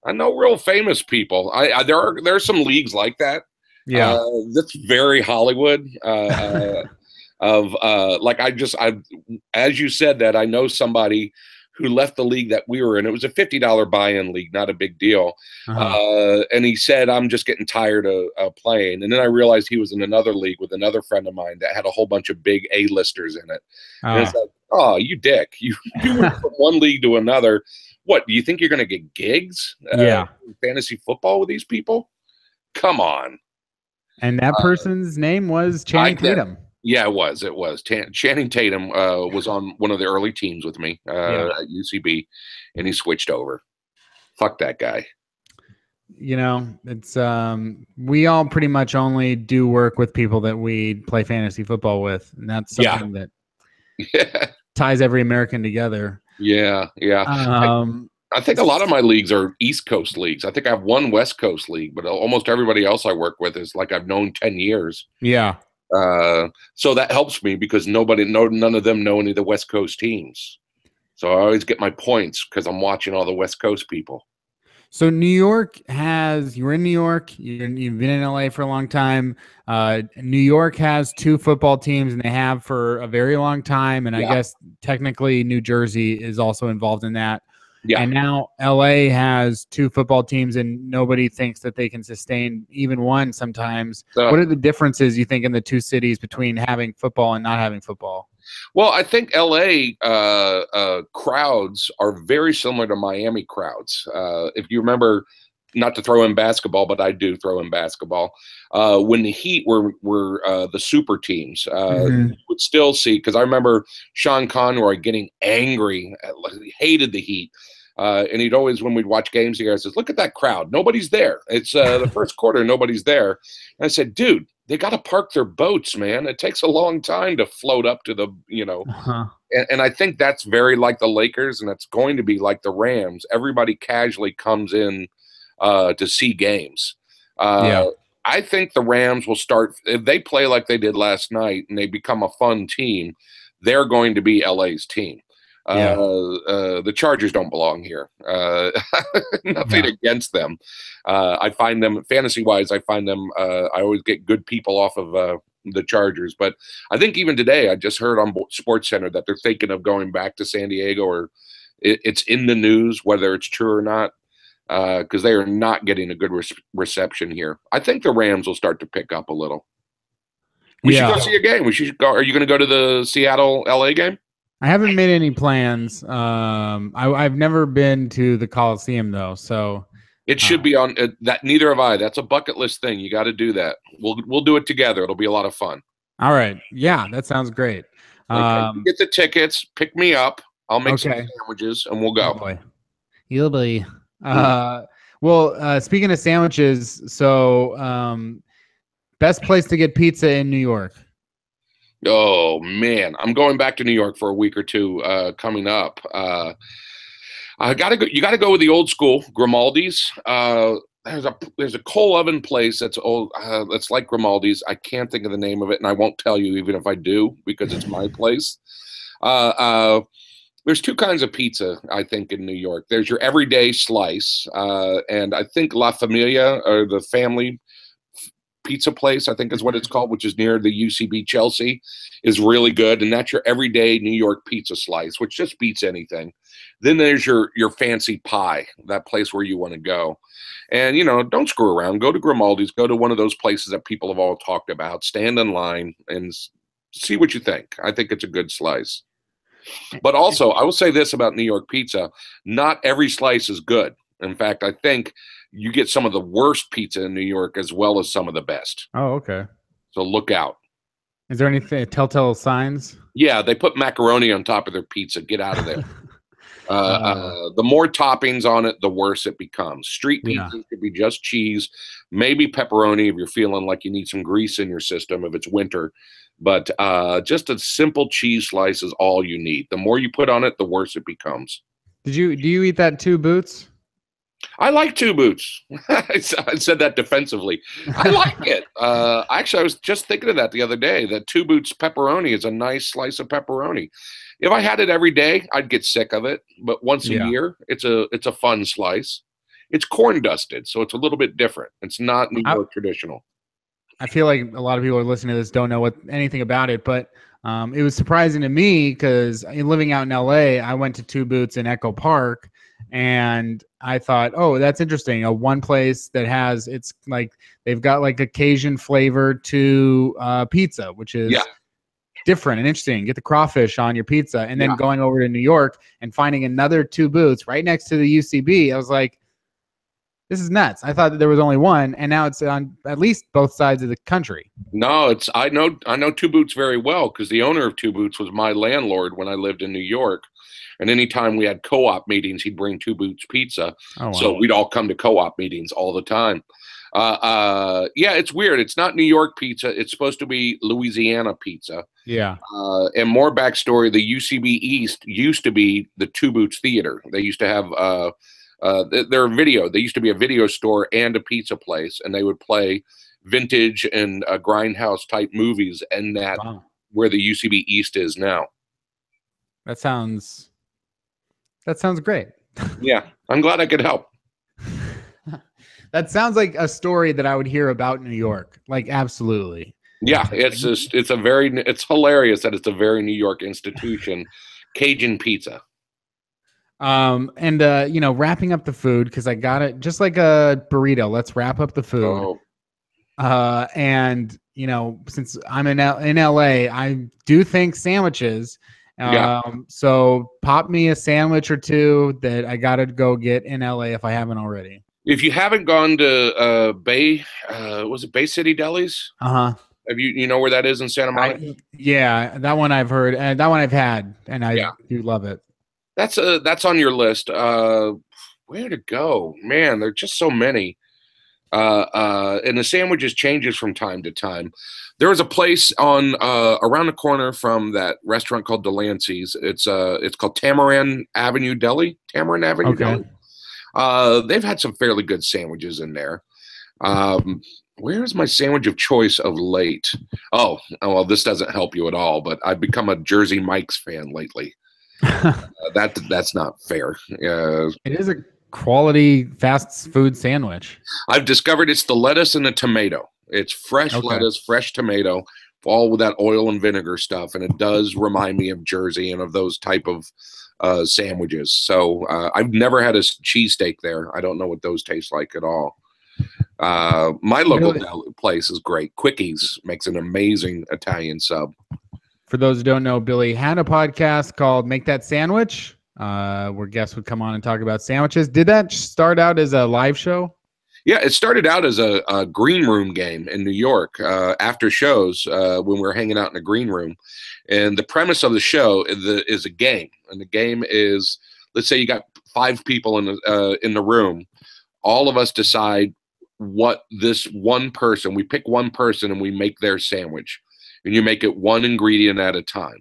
I know real famous people. There are some leagues like that. Yeah, that's very Hollywood. As you said that, I know somebody who left the league that we were in. It was a $50 buy-in league, not a big deal. And he said, "I'm just getting tired of playing." And then I realized he was in another league with another friend of mine that had a whole bunch of big A-listers in it. And it's like, oh, you dick! You went from one league to another. What, do you think you're going to get gigs? Fantasy football with these people? Come on. And that person's name was Channing Tatum. Yeah, it was. Channing Tatum was on one of the early teams with me at UCB, and he switched over. Fuck that guy. You know, it's we all pretty much only do work with people that we play fantasy football with, and that's something that ties every American together. Yeah. I think a lot of my leagues are East Coast leagues. I think I have one West Coast league, but almost everybody else I work with is like I've known 10 years. Yeah. So that helps me because none of them know any of the West Coast teams. So I always get my points because I'm watching all the West Coast people. So New York you're in New York, you've been in LA for a long time. New York has 2 football teams, and they have for a very long time. And I guess technically New Jersey is also involved in that. Yeah. And now LA has 2 football teams, and nobody thinks that they can sustain even one sometimes. What are the differences, you think, in the 2 cities between having football and not having football? Well, I think LA crowds are very similar to Miami crowds. If you remember, not to throw in basketball, but I do throw in basketball. When the Heat were the super teams, you would still see, because I remember Sean Conroy getting angry, hated the Heat. And he'd always, when we'd watch games together, says, "Look at that crowd. Nobody's there. It's the first quarter. Nobody's there." And I said, "Dude, they got to park their boats, man. It takes a long time to float up to the, and I think that's very like the Lakers, and that's going to be like the Rams. Everybody casually comes in to see games. I think the Rams will start, if they play like they did last night and they become a fun team, they're going to be LA's team. The Chargers don't belong here. Nothing against them. I find them, fantasy-wise, I always get good people off of the Chargers. But I think even today, I just heard on SportsCenter that they're thinking of going back to San Diego, or it's in the news, whether it's true or not, because they are not getting a good reception here. I think the Rams will start to pick up a little. We should go see a game. We should go. Are you going to go to the Seattle-LA game? I haven't made any plans. I've never been to the Coliseum, though, so it should be on that. Neither have I. That's a bucket list thing. You got to do that. We'll do it together. It'll be a lot of fun. All right. Yeah, that sounds great. Okay. Get the tickets. Pick me up. I'll make some sandwiches, and we'll go. Oh boy. You'll be. Well, speaking of sandwiches, so best place to get pizza in New York. Oh man, I'm going back to New York for a week or two coming up. I gotta go. You gotta go with the old school Grimaldi's. there's a coal oven place that's old, that's like Grimaldi's. I can't think of the name of it, and I won't tell you even if I do because it's my place. Uh, uh, there's two kinds of pizza, I think, in New York. There's your everyday slice, and I think La Familia, or the family pizza place, I think is what it's called, which is near the UCB Chelsea, is really good. And that's your everyday New York pizza slice, which just beats anything. Then there's your fancy pie, that place where you want to go. And, don't screw around. Go to Grimaldi's. Go to one of those places that people have all talked about. Stand in line and see what you think. I think it's a good slice. But also, I will say this about New York pizza. Not every slice is good. In fact, I think you get some of the worst pizza in New York as well as some of the best. Oh, okay. So look out. Is there anything telltale signs? Yeah, they put macaroni on top of their pizza. Get out of there. The more toppings on it, the worse it becomes. Street pizza could be just cheese, maybe pepperoni if you're feeling like you need some grease in your system if it's winter. But just a simple cheese slice is all you need. The more you put on it, the worse it becomes. Do you eat that Two Boots? I like Two Boots. I said that defensively. I like it. Actually, I was just thinking of that the other day, that Two Boots pepperoni is a nice slice of pepperoni. If I had it every day, I'd get sick of it. But once a year, it's a fun slice. It's corn dusted, so it's a little bit different. It's not New York traditional. I feel like a lot of people are listening to this don't know anything about it, but it was surprising to me because living out in LA, I went to Two Boots in Echo Park, and I thought, oh, that's interesting. One place that it's like they've got like a Cajun flavor to pizza, which is different and interesting. Get the crawfish on your pizza, and then going over to New York and finding another Two Boots right next to the UCB. I was like, this is nuts. I thought that there was only one, and now it's on at least both sides of the country. No, I know Two Boots very well because the owner of Two Boots was my landlord when I lived in New York. And anytime we had co-op meetings, he'd bring Two Boots pizza. Oh, wow. So we'd all come to co-op meetings all the time. Yeah, it's weird. It's not New York pizza. It's supposed to be Louisiana pizza. Yeah. And more backstory, the UCB East used to be the Two Boots Theater. They used to have they used to be a video store and a pizza place, and they would play vintage and grindhouse type movies, and where the UCB East is now. That sounds great. Yeah, I'm glad I could help. That sounds like a story that I would hear about New York. Like, absolutely. Yeah, it's hilarious that it's a very New York institution. Cajun pizza. Wrapping up the food, because I got it just like a burrito. Let's wrap up the food. Since I'm in LA, I do think sandwiches. So pop me a sandwich or two that I gotta go get in LA if I haven't already. If you haven't gone to was it Bay City Deli's? Have you know where that is in Santa Monica? That one I've heard, and that one I've had, and I do love it. That's on your list. Where to go, man? There are just so many. And the sandwiches changes from time to time. There was a place on around the corner from that restaurant called Delancey's. It's called Tamarind Avenue Deli. Tamarind Avenue Deli. They've had some fairly good sandwiches in there. Where is my sandwich of choice of late? Oh, well, this doesn't help you at all, but I've become a Jersey Mike's fan lately. That's not fair. It is a quality fast food sandwich. I've discovered it's the lettuce and the tomato. It's fresh lettuce, fresh tomato, all with that oil and vinegar stuff, and it does remind me of Jersey and of those type of sandwiches. So I've never had a cheesesteak there. I don't know what those taste like at all. My local place is great. Quickies makes an amazing Italian sub. For those who don't know, Billy had a podcast called Make That Sandwich, where guests would come on and talk about sandwiches. Did that start out as a live show? Yeah, it started out as a green room game in New York after shows when we were hanging out in a green room. And the premise of the show is a game. And the game is, let's say you got 5 people in the room. All of us decide what this one person, we pick one person and we make their sandwich. And you make it one ingredient at a time.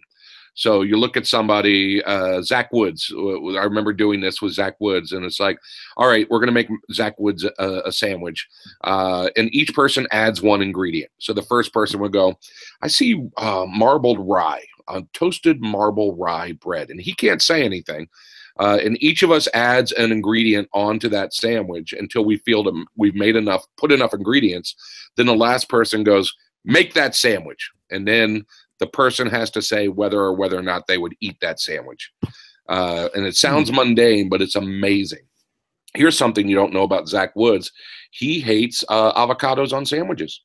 So you look at somebody, Zach Woods. I remember doing this with Zach Woods, and it's like, all right, we're going to make Zach Woods a sandwich, and each person adds one ingredient. So the first person would go, I see marbled rye, toasted marble rye bread, and he can't say anything. And each of us adds an ingredient onto that sandwich until we feel we've put enough ingredients. Then the last person goes, make that sandwich, and then the person has to say whether or not they would eat that sandwich. And it sounds mundane, but it's amazing. Here's something you don't know about Zach Woods. He hates avocados on sandwiches.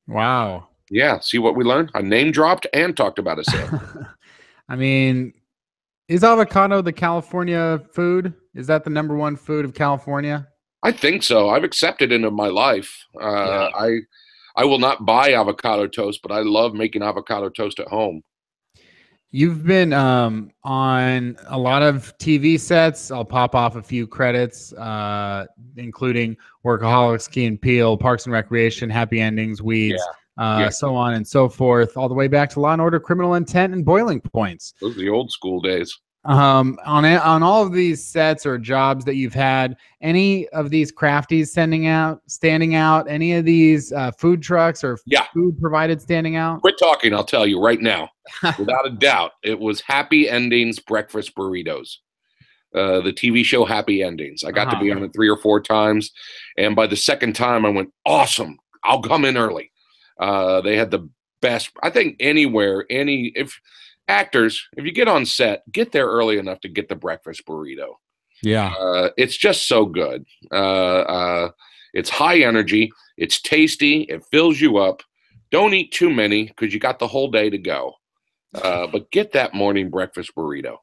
Wow. Yeah. See what we learned? I name dropped and talked about a sandwich. I mean, is avocado the California food? Is that the number one food of California? I think so. I've accepted it in my life. I will not buy avocado toast, but I love making avocado toast at home. You've been on a lot of TV sets. I'll pop off a few credits, including Workaholics, Key and Peele, Parks and Recreation, Happy Endings, Weeds, so on and so forth, all the way back to Law and Order, Criminal Intent, and Boiling Points. Those are the old school days. On all of these sets or jobs that you've had, any of these crafties standing out, any of these food trucks or food provided standing out? Quit talking, I'll tell you right now. Without a doubt, it was Happy Endings breakfast burritos. The TV show Happy Endings. I got to be on it 3 or 4 times, and by the second time I went, awesome, I'll come in early. They had the best, I think, actors, if you get on set, get there early enough to get the breakfast burrito. Yeah. It's just so good. It's high energy. It's tasty. It fills you up. Don't eat too many because you got the whole day to go. But get that morning breakfast burrito.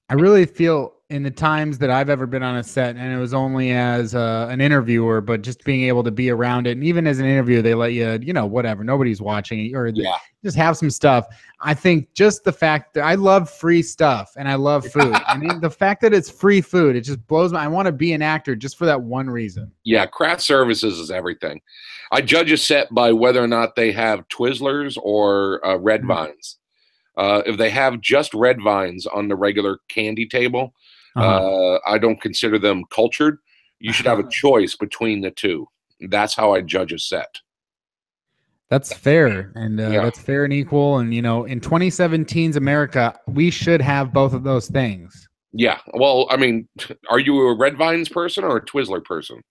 I really feel in the times that I've ever been on a set, and it was only as an interviewer, but just being able to be around it. And even as an interviewer, they let you, whatever, nobody's watching, or just have some stuff. I think just the fact that I love free stuff and I love food. I mean, the fact that it's free food, it just blows my, I want to be an actor just for that one reason. Yeah. Craft services is everything. I judge a set by whether or not they have Twizzlers or red vines. If they have just red vines on the regular candy table, I don't consider them cultured. You should have a choice between the two. That's how I judge a set. That's fair. And that's fair and equal. And, in 2017's America, we should have both of those things. Yeah. Well, I mean, are you a red vines person or a Twizzler person?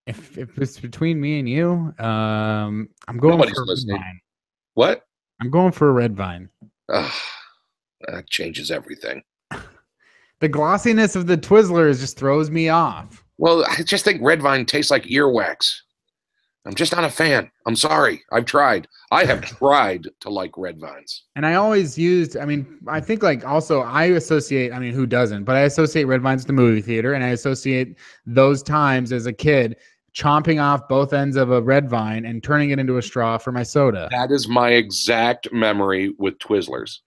If it's between me and you, I'm going for a red vine. What? I'm going for a red vine. That changes everything. The glossiness of the Twizzlers just throws me off. Well, I just think red vine tastes like earwax. I'm just not a fan. I'm sorry. I've tried. I have tried to like red vines. And I always used, I think also I associate, who doesn't, but I associate red vines with the movie theater, and I associate those times as a kid chomping off both ends of a red vine and turning it into a straw for my soda. That is my exact memory with Twizzlers.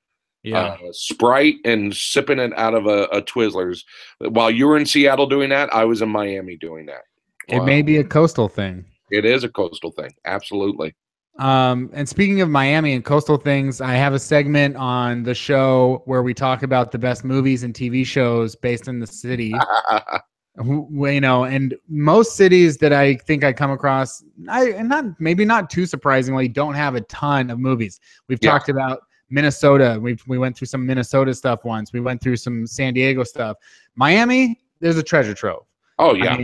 Yeah. Sprite and sipping it out of a Twizzlers. While you were in Seattle doing that, I was in Miami doing that. It may be a coastal thing. It is a coastal thing. Absolutely. And speaking of Miami and coastal things, I have a segment on the show where we talk about the best movies and TV shows based in the city. And most cities that I think I come across, maybe not too surprisingly, don't have a ton of movies. We've talked about Minnesota. We went through some Minnesota stuff once. We went through some San Diego stuff. Miami, there's a treasure trove. Oh yeah.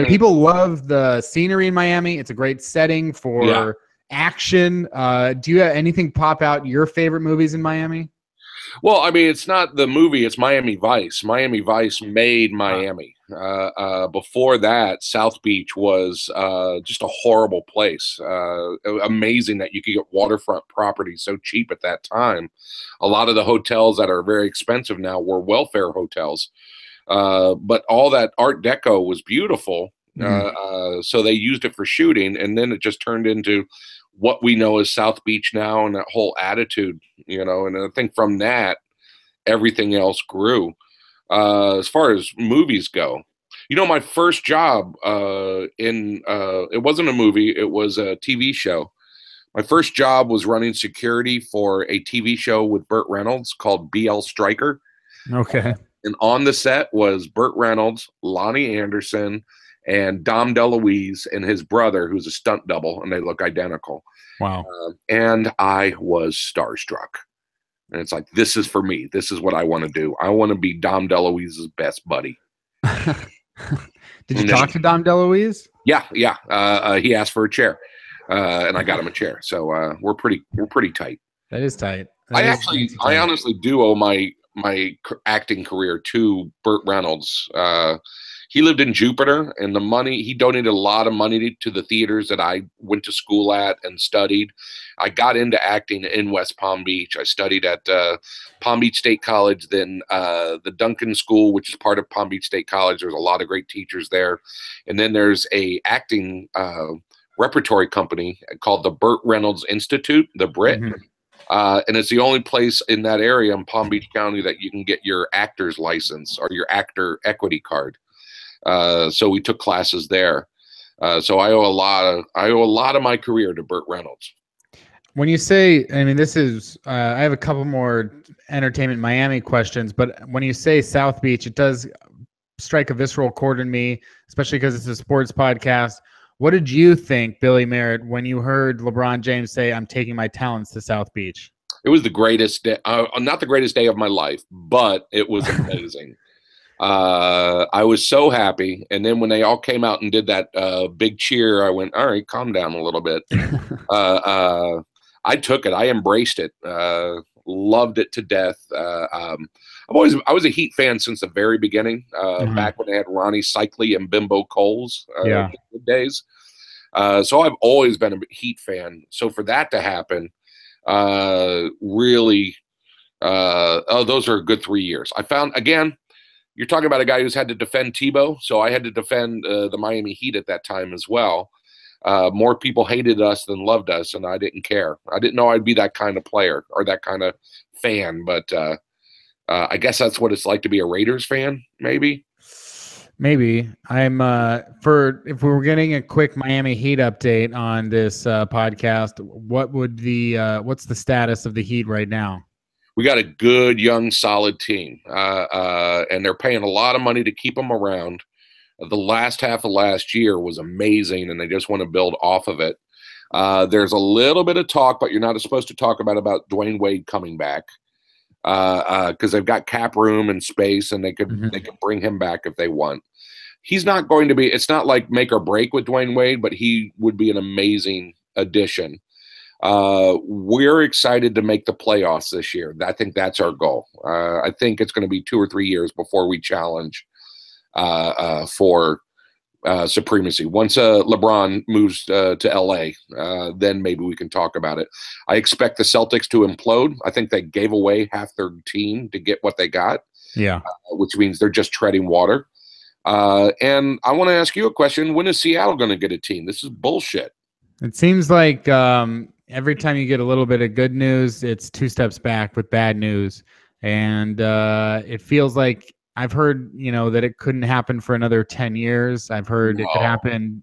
People love the scenery in Miami. It's a great setting for action. Do you have anything pop out your favorite movies in Miami? Well, it's not the movie. It's Miami Vice. Miami Vice made Miami. Before that, South Beach was just a horrible place. Amazing that you could get waterfront property so cheap at that time. A lot of the hotels that are very expensive now were welfare hotels. But all that Art Deco was beautiful. So they used it for shooting, and then it just turned into what we know as South Beach now, and that whole attitude, and I think from that, everything else grew. As far as movies go, my first job it wasn't a movie, it was a TV show. My first job was running security for a TV show with Burt Reynolds called BL Stryker. Okay. And on the set was Burt Reynolds, Lonnie Anderson, and Dom DeLuise and his brother, who's a stunt double, and they look identical. Wow. And I was starstruck. And it's like, this is for me. This is what I want to do. I want to be Dom DeLuise's best buddy. Did you talk to Dom DeLuise? Yeah. He asked for a chair, and I got him a chair. So we're pretty tight. That is tight. I honestly do owe my acting career to Burt Reynolds. He lived in Jupiter, and he donated a lot of money to the theaters that I went to school at and studied. I got into acting in West Palm Beach. I studied at Palm Beach State College, then the Duncan School, which is part of Palm Beach State College. There's a lot of great teachers there. And then there's a acting repertory company called the Burt Reynolds Institute, the BRIT. Mm-hmm. And it's the only place in that area in Palm Beach County that you can get your actor's license or your actor equity card. So we took classes there. So I owe a lot of my career to Burt Reynolds. When you say, I mean, this is, I have a couple more Entertainment Miami questions, but when you say South Beach, it does strike a visceral chord in me, especially because it's a sports podcast. What did you think, Billy Merritt, when you heard LeBron James say, "I'm taking my talents to South Beach"? It was the greatest day, not the greatest day of my life, but it was amazing. I was so happy. And then when they all came out and did that big cheer, I went, all right, calm down a little bit. I took it. I embraced it. Loved it to death. I was a Heat fan since the very beginning, back when they had Ronnie Cycli and Bimbo Coles good days. So I've always been a Heat fan. So for that to happen, really, those are a good 3 years. I found, again, you're talking about a guy who's had to defend Tebow, so I had to defend the Miami Heat at that time as well. More people hated us than loved us, and I didn't care. I didn't know I'd be that kind of player or that kind of fan, but I guess that's what it's like to be a Raiders fan, maybe. Maybe. I'm if we were getting a quick Miami Heat update on this podcast, what's the status of the Heat right now? We got a good, young, solid team, and they're paying a lot of money to keep them around. The last half of last year was amazing, and they just want to build off of it. There's a little bit of talk, but you're not supposed to talk about Dwayne Wade coming back because they've got cap room and space, and they could bring him back if they want. He's not going to be – it's not like make or break with Dwayne Wade, but he would be an amazing addition. We're excited to make the playoffs this year. I think that's our goal. I think it's going to be 2 or 3 years before we challenge for supremacy. Once LeBron moves to LA, then maybe we can talk about it. I expect the Celtics to implode. I think they gave away half their team to get what they got. Yeah, which means they're just treading water. And I want to ask you a question. When is Seattle going to get a team? This is bullshit. It seems like every time you get a little bit of good news, it's 2 steps back with bad news. And it feels like I've heard, that it couldn't happen for another 10 years. I've heard it could happen,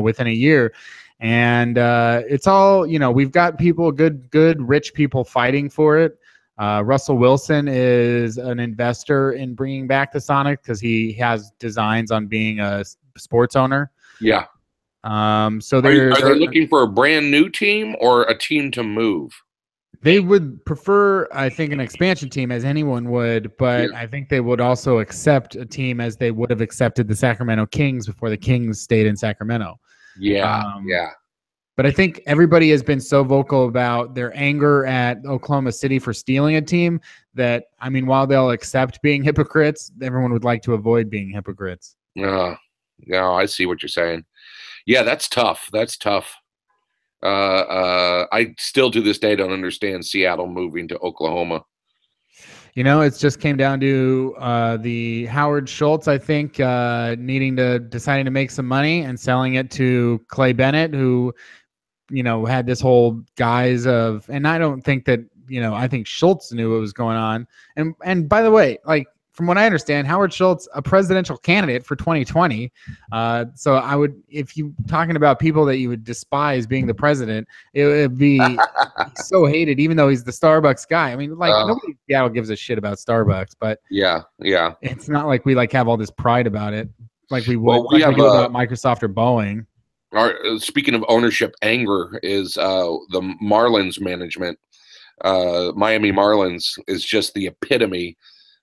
within a year. And it's all, we've got people, good, rich people fighting for it. Russell Wilson is an investor in bringing back the Sonic because he has designs on being a sports owner. Yeah. So are they looking for a brand new team or a team to move? They would prefer, I think, an expansion team, as anyone would, but I think they would also accept a team as they would have accepted the Sacramento Kings before the Kings stayed in Sacramento. Yeah. But I think everybody has been so vocal about their anger at Oklahoma City for stealing a team that, while they'll accept being hypocrites, everyone would like to avoid being hypocrites. No, I see what you're saying. Yeah, that's tough. I still to this day don't understand Seattle moving to Oklahoma. It's just came down to the Howard Schultz, I think, deciding to make some money and selling it to Clay Bennett, who, had this whole guise of, and I don't think that, I think Schultz knew what was going on. And by the way, like, from what I understand, Howard Schultz, a presidential candidate for 2020. So I would, if you talking about people that you would despise being the president, it would be so hated, even though he's the Starbucks guy. I mean, like nobody in Seattle gives a shit about Starbucks, but yeah. it's not like we like have all this pride about it, like we would Well, we like have we do about Microsoft or Boeing. Speaking of ownership anger, is the Marlins management. Miami Marlins is just the epitome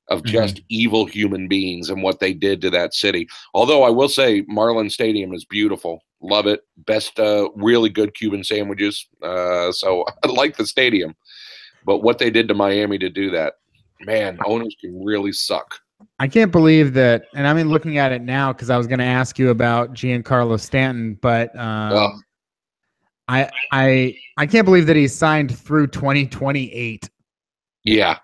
of just evil human beings and what they did to that city. Although I will say Marlin Stadium is beautiful. Love it. Best, really good Cuban sandwiches. So I like the stadium. But what they did to Miami to do that, man, owners can really suck. I can't believe that, and I mean, looking at it now, because I was going to ask you about Giancarlo Stanton, but I can't believe that he signed through 2028. Yeah.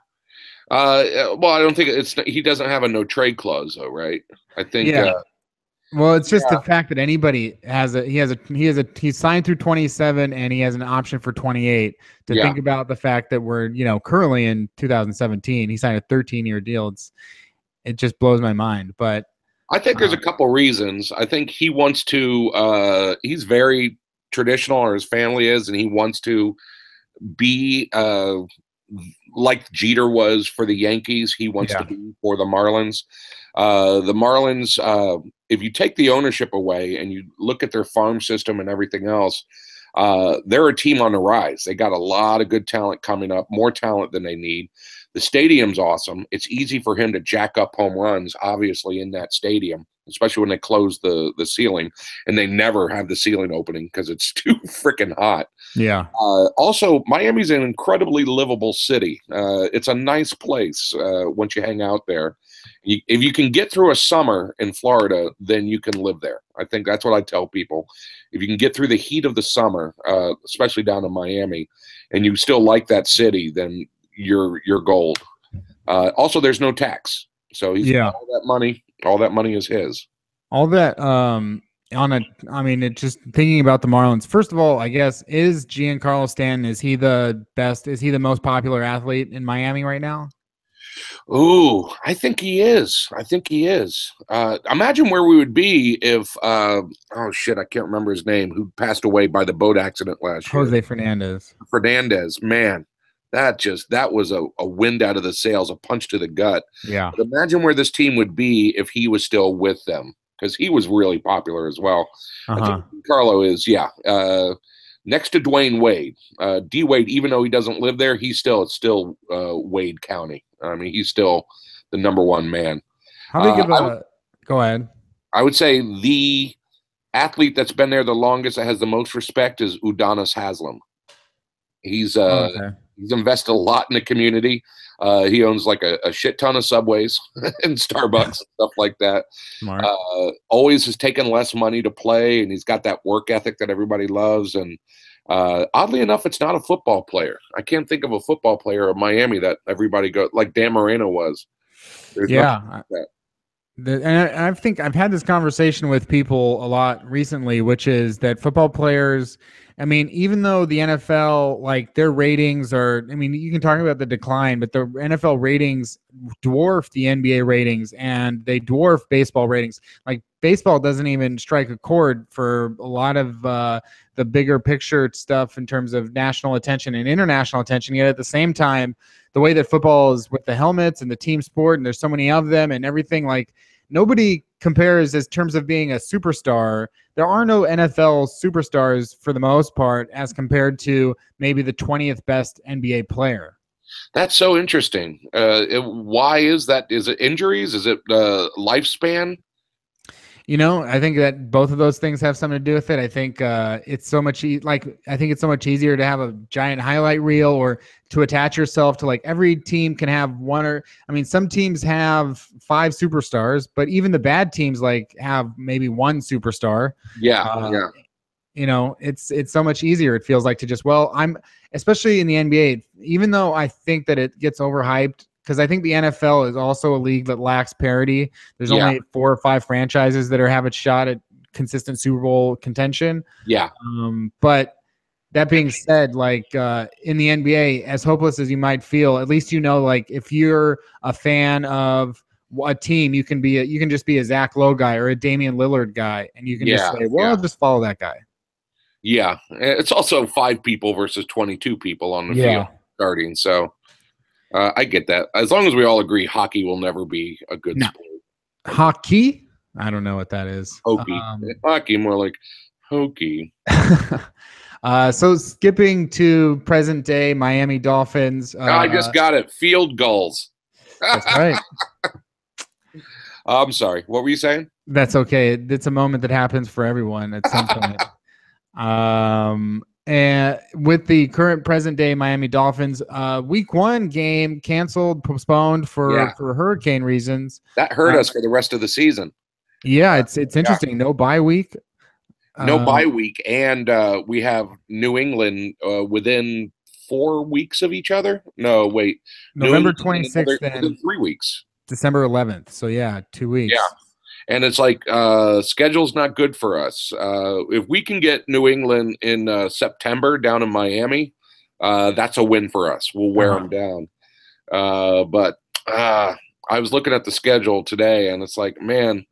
Well, I don't think he doesn't have a no trade clause though, right? I think. Yeah. Well, it's just the fact that anybody he's signed through 27 and he has an option for 28. To think about the fact that we're, currently in 2017, he signed a 13-year deal. It just blows my mind. But I think there's a couple reasons. I think he wants to. He's very traditional, or his family is, and he wants to be like Jeter was for the Yankees. He wants to be for the Marlins. The Marlins, if you take the ownership away and you look at their farm system and everything else, they're a team on the rise. They got a lot of good talent coming up, more talent than they need. The stadium's awesome. It's easy for him to jack up home runs, obviously, in that stadium, especially when they close the ceiling, and they never have the ceiling opening because it's too freaking hot. Yeah. Also, Miami's an incredibly livable city. It's a nice place once you hang out there. If you can get through a summer in Florida, then you can live there. I think that's what I tell people. If you can get through the heat of the summer, especially down in Miami, and you still like that city, then you're gold. Also, there's no tax, so he's all that money is his. All that it just thinking about the Marlins. First of all, I guess, is Giancarlo Stanton, is he the best? Is he the most popular athlete in Miami right now? Ooh, I think he is. Imagine where we would be if I can't remember his name, who passed away by the boat accident last year. Jose Fernandez, man. That was a wind out of the sails, a punch to the gut. Yeah. But imagine where this team would be if he was still with them, because he was really popular as well. I think Carlo is, next to Dwayne Wade. D Wade, even though he doesn't live there, it's still Wade County. I mean, he's still the number one man. How big of a go ahead? I would say the athlete that's been there the longest, that has the most respect, is Udonis Haslem. He's invested a lot in the community. He owns like a shit ton of Subways and Starbucks, stuff like that. Smart. Always has taken less money to play, and he's got that work ethic that everybody loves. And oddly enough, it's not a football player. I can't think of a football player of Miami that everybody like Dan Marino was. And I think I've had this conversation with people a lot recently, which is that football players, I mean, even though the NFL, like, their ratings are, I mean, you can talk about the decline, but the NFL ratings dwarf the NBA ratings, and they dwarf baseball ratings. Like, baseball doesn't even strike a chord for a lot of the bigger picture stuff in terms of national attention and international attention. Yet at the same time, the way that football is with the helmets and the team sport, and there's so many of them and everything, like, nobody compares as terms of being a superstar. There are no NFL superstars for the most part as compared to maybe the 20th best NBA player. That's so interesting. Why is that? Is it injuries? Is it lifespan? I think that both of those things have something to do with it. I think it's so much it's so much easier to have a giant highlight reel, or to attach yourself to, like, every team can have some teams have 5 superstars, but even the bad teams have maybe 1 superstar. It's so much easier, it feels like, to just, especially in the NBA, even though I think that it gets overhyped, because I think the NFL is also a league that lacks parity. There's only 4 or 5 franchises that have a shot at consistent Super Bowl contention. Yeah. But that being said, in the NBA, as hopeless as you might feel, at least if you're a fan of a team, you can just be a Zach Lowe guy or a Damian Lillard guy, and you can just say, well, I'll just follow that guy. Yeah, it's also 5 people versus 22 people on the field starting. So I get that. As long as we all agree, hockey will never be a good sport. Hockey? I don't know what that is. Hokey. Hockey, more like hokey. So skipping to present day Miami Dolphins. I just got it. Field goals. That's right. I'm sorry. What were you saying? That's okay. It's a moment that happens for everyone at some point. And with the current present day Miami Dolphins, week 1 game canceled, postponed for hurricane reasons. That hurt us for the rest of the season. Yeah, it's interesting. No bye week. No bye week, and we have New England within 4 weeks of each other. No, wait. November 26th within 3 weeks. December 11th. So, 2 weeks. Yeah. And it's like schedule's not good for us. If we can get New England in September down in Miami, that's a win for us. We'll wear them down. But I was looking at the schedule today, and it's like, man,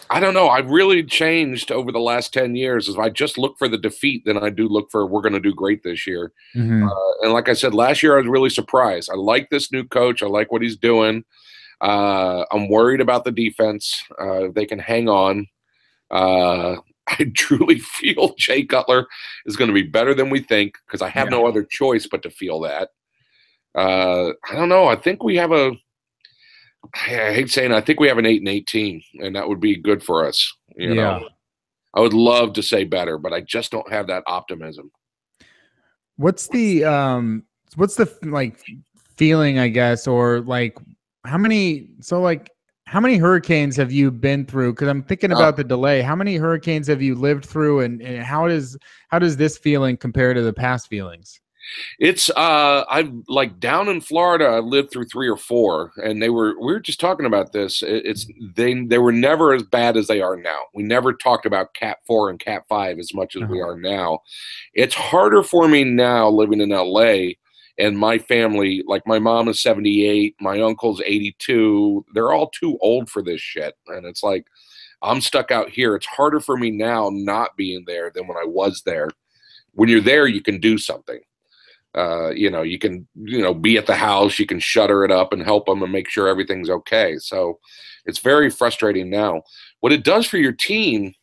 I don't know. I've really changed over the last 10 years. If I just look for the defeat, then I do look for we're going to do great this year. Mm-hmm. And like I said, last year I was really surprised. I like this new coach. I like what he's doing. I'm worried about the defense. If they can hang on. I truly feel Jay Cutler is going to be better than we think because I have no other choice but to feel that. I don't know. I think we have I hate saying it, I think we have an 8-8 team, and that would be good for us. You know? I would love to say better, but I just don't have that optimism. What's the like feeling, I guess, or like how many hurricanes have you been through? Because I'm thinking about the delay. How many hurricanes have you lived through, and how does this feeling compare to the past feelings? It's I've like down in Florida, I've lived through 3 or 4, and we were just talking about this. They were never as bad as they are now. We never talked about Cat 4 and Cat 5 as much as we are now. It's harder for me now living in LA, and my family, like my mom is 78, my uncle's 82. They're all too old for this shit, and it's like I'm stuck out here. It's harder for me now not being there than when I was there. When you're there, you can do something. You can, be at the house, you can shutter it up and help them and make sure everything's okay. So it's very frustrating now. What it does for your team,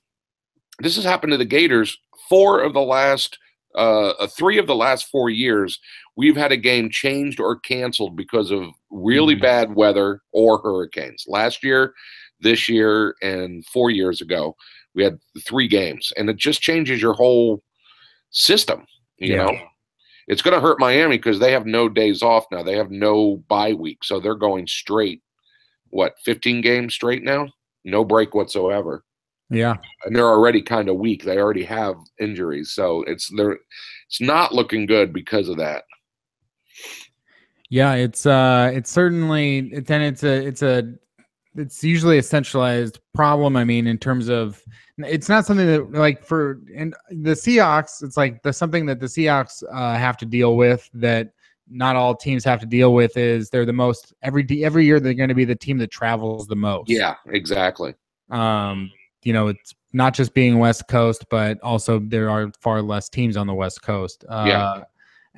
this has happened to the Gators 3 of the last 4 years, we've had a game changed or canceled because of really bad weather or hurricanes. Last year, this year, and 4 years ago, we had 3 games, and it just changes your whole system, you know? It's going to hurt Miami because they have no days off now. They have no bye week. So they're going straight, 15 games straight now? No break whatsoever. Yeah. And they're already kind of weak. They already have injuries. So it's not looking good because of that. Yeah, it's certainly it's usually a centralized problem. I mean, in terms of, it's not something that and the Seahawks, it's like something that the Seahawks have to deal with that not all teams have to deal with is they're the most every year they're going to be the team that travels the most. Yeah, exactly. It's not just being West Coast, but also there are far less teams on the West Coast.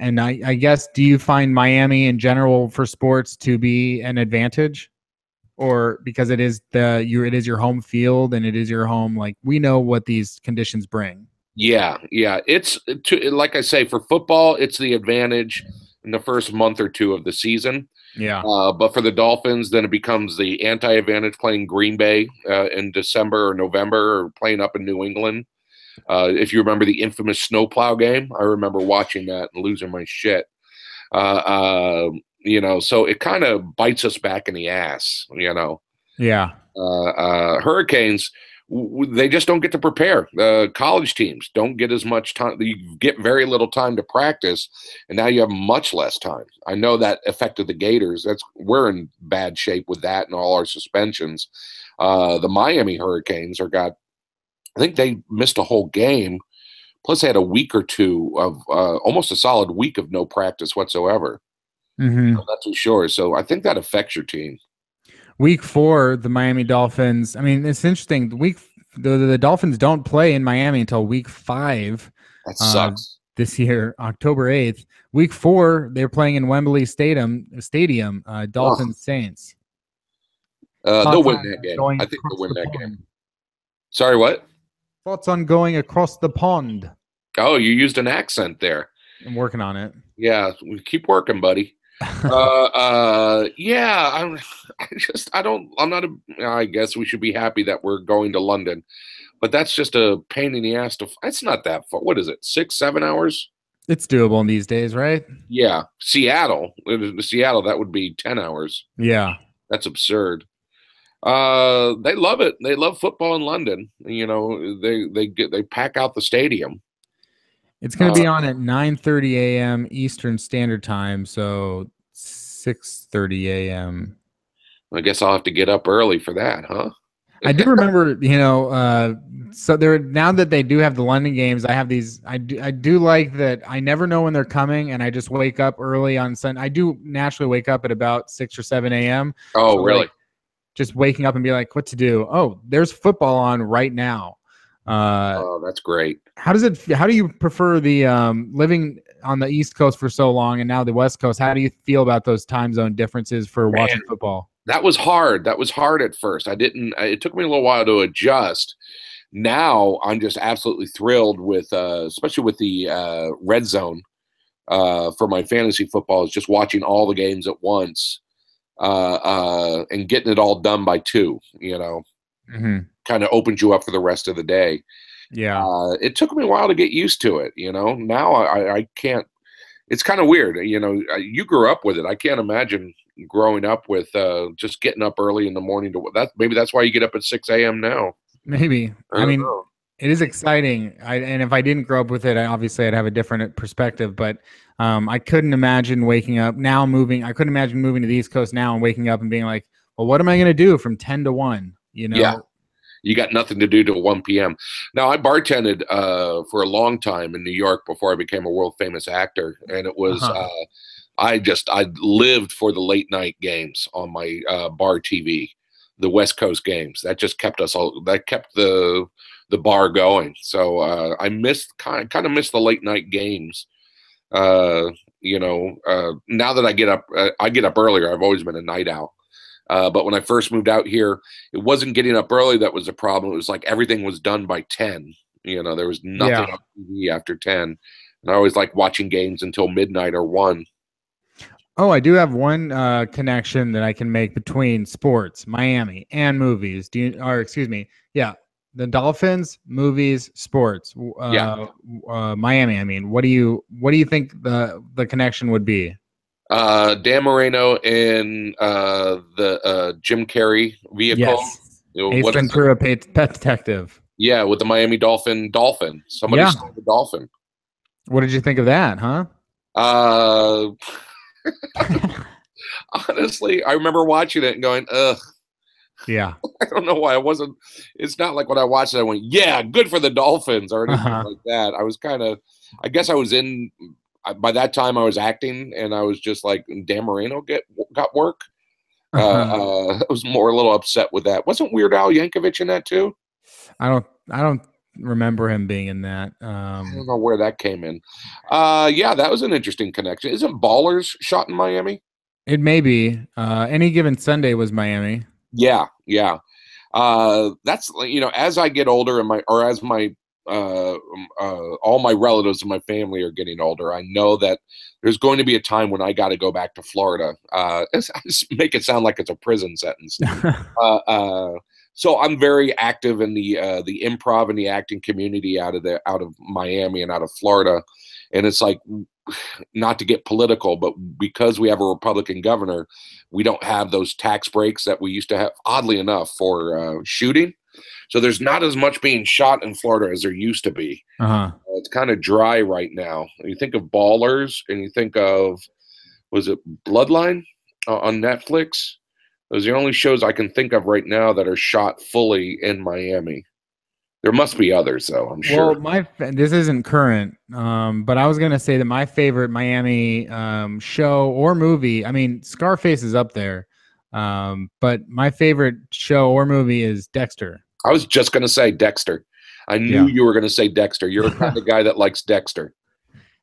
And I guess, do you find Miami in general for sports to be an advantage? Or because it is your home field and it is your home, like we know what these conditions bring. Yeah. It's like I say, for football, it's the advantage in the first month or 2 of the season. Yeah. But for the Dolphins, then it becomes the anti-advantage playing Green Bay in December or November, or playing up in New England. If you remember the infamous snowplow game, I remember watching that and losing my shit. So it kind of bites us back in the ass, Yeah. Hurricanes, they just don't get to prepare. College teams don't get as much time. You get very little time to practice, and now you have much less time. I know that affected the Gators. We're in bad shape with that and all our suspensions. The Miami Hurricanes I think they missed a whole game. Plus, they had a week or 2 of almost a solid week of no practice whatsoever. Mm-hmm. I'm not too sure. So I think that affects your team. Week 4, the Miami Dolphins. I mean, it's interesting. The Dolphins don't play in Miami until week 5. That sucks. This year, October 8th. Week 4, they're playing in Wembley Stadium. Dolphins Saints. They'll win that game. I think they'll win that game. Sorry, what? Thoughts on going across the pond? Oh, you used an accent there. I'm working on it. Yeah, keep working, buddy. Yeah, I guess we should be happy that we're going to London, but that's just a pain in the ass it's not that far. What is it? 6-7 hours? It's doable in these days, right? Yeah. Seattle, that would be 10 hours. Yeah. That's absurd. They love it. They love football in London. You know, they pack out the stadium. It's going to be on at 9:30 a.m. Eastern Standard Time, so 6:30 a.m. I guess I'll have to get up early for that, huh? I do remember, so now that they do have the London games, I have these. I do like that. I never know when they're coming, and I just wake up early on Sunday. I do naturally wake up at about 6 or 7 a.m. Oh, so really? Like, just waking up and be like, what to do? Oh, there's football on right now. Oh, that's great. How do you prefer the living on the East Coast for so long and now the West Coast? How do you feel about those time zone differences for watching football? That was hard. That was hard at first. It took me a little while to adjust. Now I'm just absolutely thrilled with, especially with the red zone for my fantasy football, is just watching all the games at once and getting it all done by 2, Mm-hmm. Kind of opens you up for the rest of the day. Yeah. It took me a while to get used to it. Now I can't. It's kind of weird. You grew up with it. I can't imagine growing up with just getting up early in the morning maybe that's why you get up at 6 a.m. now. Maybe. I mean, it is exciting. And if I didn't grow up with it, obviously I'd have a different perspective. But I couldn't imagine waking up now I couldn't imagine moving to the East Coast now and waking up and being like, well, what am I going to do from 10 to 1? Yeah. You got nothing to do till 1 p.m. Now, I bartended for a long time in New York before I became a world famous actor. And it was, I lived for the late night games on my bar TV, the West Coast games. That just kept the bar going. So I kind of missed the late night games. Now that I get up earlier. I've always been a night owl. But when I first moved out here, it wasn't getting up early that was a problem. It was like everything was done by 10. There was nothing on TV after 10. And I always liked watching games until midnight or 1. Oh, I do have one connection that I can make between sports, Miami, and movies. The Dolphins, movies, sports. Miami. I mean, what do you think the connection would be? Dan Marino in the Jim Carrey vehicle. Yes. Ace Ventura, Pet Detective. Yeah, with the Miami Dolphin. Somebody stole the dolphin. What did you think of that, huh? Honestly, I remember watching it and going, ugh. Yeah. I don't know why it's not like when I watched it, I went, yeah, good for the Dolphins or anything like that. I was I guess I was by that time I was acting and I was just like, Dan Marino got work. I was a little upset with that. Wasn't Weird Al Yankovic in that too? I don't remember him being in that. I don't know where that came in. Yeah, that was an interesting connection. Isn't Ballers shot in Miami? It may be. Any Given Sunday was Miami. Yeah. That's as I get older as my all my relatives and my family are getting older, I know that there's going to be a time when I got to go back to Florida. I just make it sound like it's a prison sentence. So I'm very active in the improv and the acting community out of Miami and out of Florida, and it's like, not to get political, but because we have a Republican governor, we don't have those tax breaks that we used to have, oddly enough, for shooting. So there's not as much being shot in Florida as there used to be. It's kind of dry right now. You think of Ballers and you think of, was it Bloodline on Netflix? Those are the only shows I can think of right now that are shot fully in Miami. There must be others, though, I'm sure. Well, this isn't current, but I was going to say that my favorite Miami show or movie, I mean, Scarface is up there. But my favorite show or movie is Dexter. I was just going to say Dexter. I knew Yeah. you were going to say Dexter. You're the kind of guy that likes Dexter.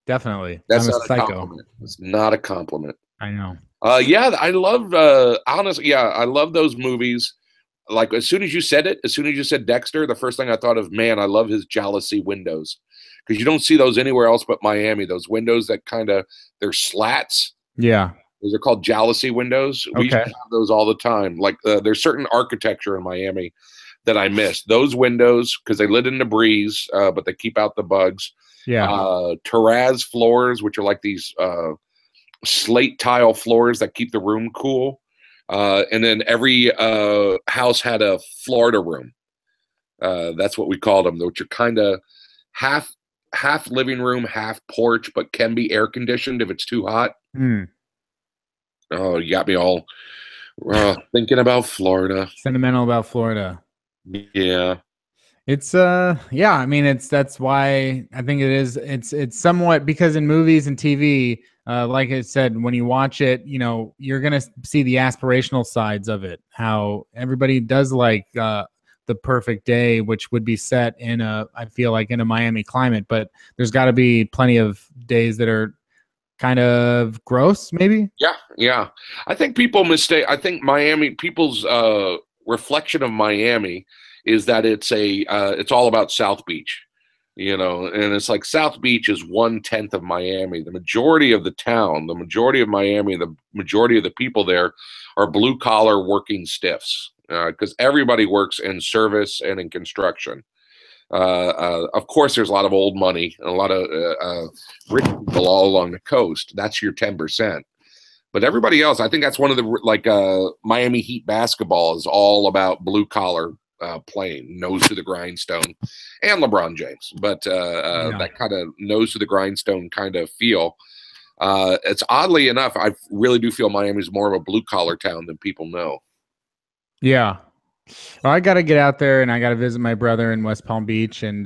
Definitely. That's I'm a not a psycho. compliment. It's not a compliment. I know. Yeah, I love honestly, yeah, I love those movies. Like as soon as you said it, as soon as you said Dexter, the first thing I thought of, man, I love his jealousy windows. Because you don't see those anywhere else but Miami. Those windows that kind of they're slats. Yeah. Those are called jealousy windows. We used to Okay. have those all the time. Like there's certain architecture in Miami that I miss. Those windows, because they let in the breeze, but they keep out the bugs. Yeah. Terraz floors, which are like these slate tile floors that keep the room cool. And then every house had a Florida room. That's what we called them, which are kind of half living room, half porch, but can be air conditioned if it's too hot. Hmm. Oh, you got me all thinking about Florida. Sentimental about Florida. Yeah. It's yeah, I mean that's why I think it's somewhat because in movies and TV, like I said, when you watch it, you're gonna see the aspirational sides of it. How everybody does like the perfect day, which would be set in I feel like in a Miami climate, but there's gotta be plenty of days that are kind of gross, maybe. Yeah. I think I think people's reflection of Miami is that it's all about South Beach, and it's like South Beach is 1/10 of Miami. The majority of the town, the majority of Miami, the majority of the people there are blue collar working stiffs, because everybody works in service and in construction. Of course, there's a lot of old money and a lot of rich people all along the coast. That's your 10%. But everybody else, I think that's one of the Miami Heat basketball is all about blue collar playing, nose to the grindstone, and LeBron James. But that kind of nose to the grindstone kind of feel. It's oddly enough, I really do feel Miami's more of a blue collar town than people know. Yeah. Well, I got to get out there and I got to visit my brother in West Palm Beach, and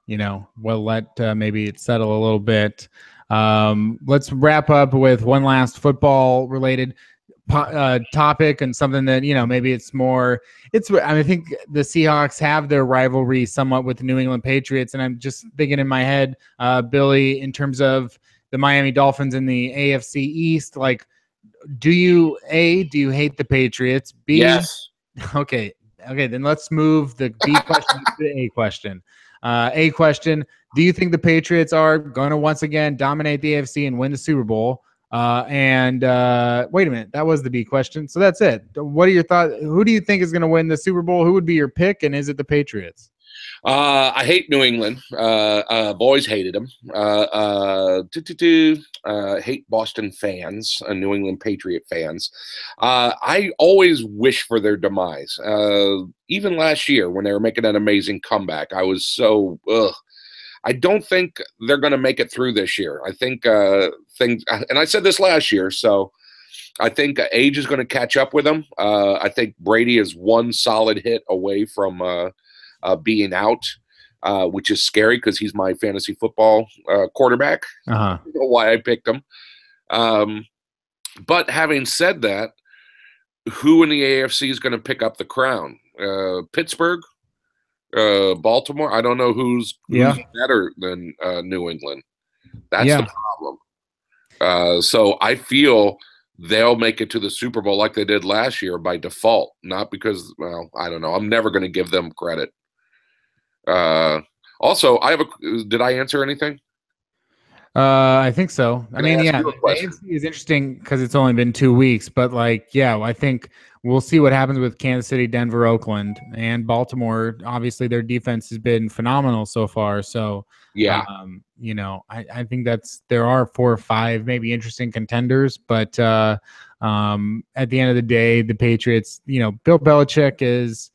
we'll let maybe it settle a little bit. Let's wrap up with one last football related topic and something that maybe it's more. I think the Seahawks have their rivalry somewhat with the New England Patriots, and I'm just thinking in my head, Billy, in terms of the Miami Dolphins in the AFC East. Like, do you hate the Patriots? B, Yes. Okay, then let's move the B question to the A question. A question: do you think the Patriots are going to once again dominate the AFC and win the Super Bowl? And wait a minute, that was the B question. So that's it. What are your thoughts? Who do you think is going to win the Super Bowl? Who would be your pick? And is it the Patriots? I hate New England. I've always hated them. Hate Boston fans, New England Patriot fans. I always wish for their demise. Even last year when they were making an amazing comeback, I was so I don't think they're going to make it through this year. I think things, and I said this last year, so I think age is going to catch up with them. I think Brady is one solid hit away from being out, which is scary because he's my fantasy football quarterback. I don't know why I picked him. But having said that, who in the AFC is going to pick up the crown? Pittsburgh, Baltimore. I don't know who's better than New England. That's the problem. So I feel they'll make it to the Super Bowl like they did last year by default, not because, well, I don't know. I'm never going to give them credit. Also, did I answer anything? I think so. I mean, yeah, the AFC is interesting because it's only been 2 weeks, but I think we'll see what happens with Kansas City, Denver, Oakland, and Baltimore. Obviously, their defense has been phenomenal so far. So, yeah, I think there are 4 or 5 maybe interesting contenders, but at the end of the day, the Patriots, Bill Belichick is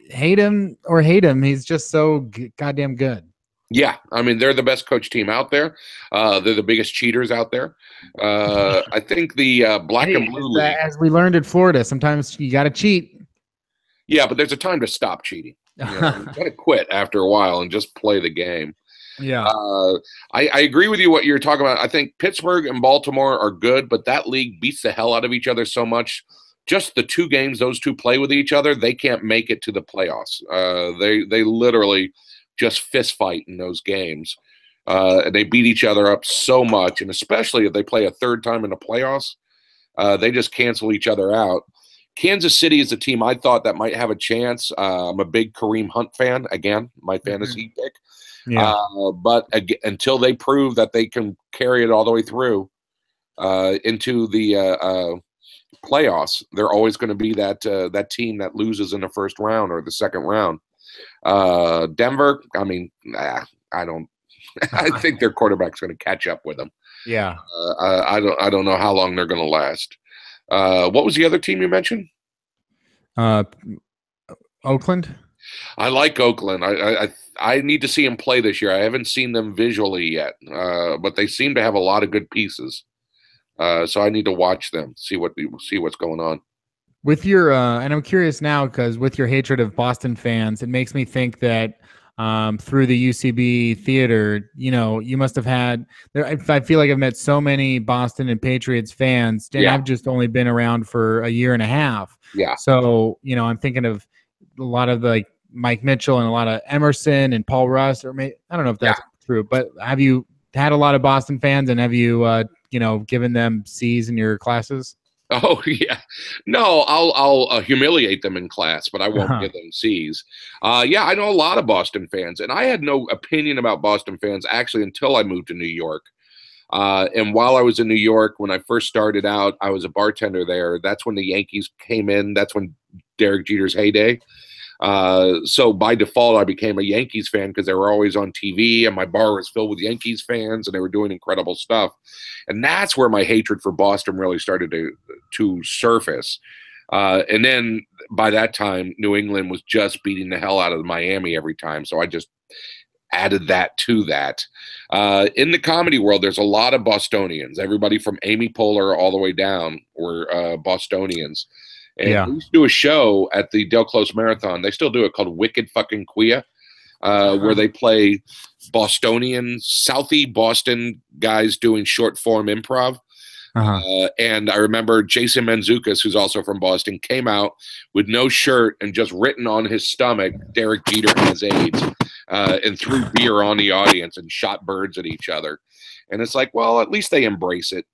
hate him or hate him. He's just so goddamn good. Yeah, I mean, they're the best coach team out there. They're the biggest cheaters out there. I think the black and blue league. As we learned at Florida, sometimes you got to cheat. Yeah, but there's a time to stop cheating. You got to quit after a while and just play the game. Yeah. I agree with you what you're talking about. I think Pittsburgh and Baltimore are good, but that league beats the hell out of each other so much. just the two games those two play with each other, they can't make it to the playoffs. They literally just fist fight in those games. And they beat each other up so much, and especially if they play a third time in the playoffs, they just cancel each other out. Kansas City is a team I thought that might have a chance. I'm a big Kareem Hunt fan, again, my fantasy pick. Yeah. But until they prove that they can carry it all the way through into the playoffs, they're always going to be that team that loses in the first round or the second round. Denver, I mean, I don't. I think their quarterback's going to catch up with them. Yeah. I don't know how long they're going to last. What was the other team you mentioned? Oakland. I like Oakland. I need to see them play this year. I haven't seen them visually yet, but they seem to have a lot of good pieces. So I need to watch them, see what's going on. With your and I'm curious now because with your hatred of Boston fans, it makes me think that through the UCB theater, you must have had. I feel like I've met so many Boston and Patriots fans, and I've just only been around for a year and a half. Yeah. So I'm thinking of a lot of like Mike Mitchell and a lot of Emerson and Paul Russ, I don't know if that's true, but have you had a lot of Boston fans, and have you given them C's in your classes? Oh yeah, no, I'll humiliate them in class, but I won't give them C's. I know a lot of Boston fans, and I had no opinion about Boston fans actually until I moved to New York. And while I was in New York, when I first started out, I was a bartender there. That's when the Yankees came in. That's when Derek Jeter's heyday. So by default, I became a Yankees fan because they were always on TV, and my bar was filled with Yankees fans, and they were doing incredible stuff. And that's where my hatred for Boston really started to surface. And then by that time, New England was just beating the hell out of Miami every time. So I just added that to that. In the comedy world, there's a lot of Bostonians. Everybody from Amy Poehler all the way down were Bostonians. And we used to do a show at the Del Close Marathon. They still do it, called Wicked Fucking Queer, where they play Bostonian, Southie Boston guys doing short form improv. And I remember Jason Mantzoukas, who's also from Boston, came out with no shirt and just written on his stomach, Derek Jeter has AIDS, and threw beer on the audience and shot birds at each other. And it's like, well, at least they embrace it.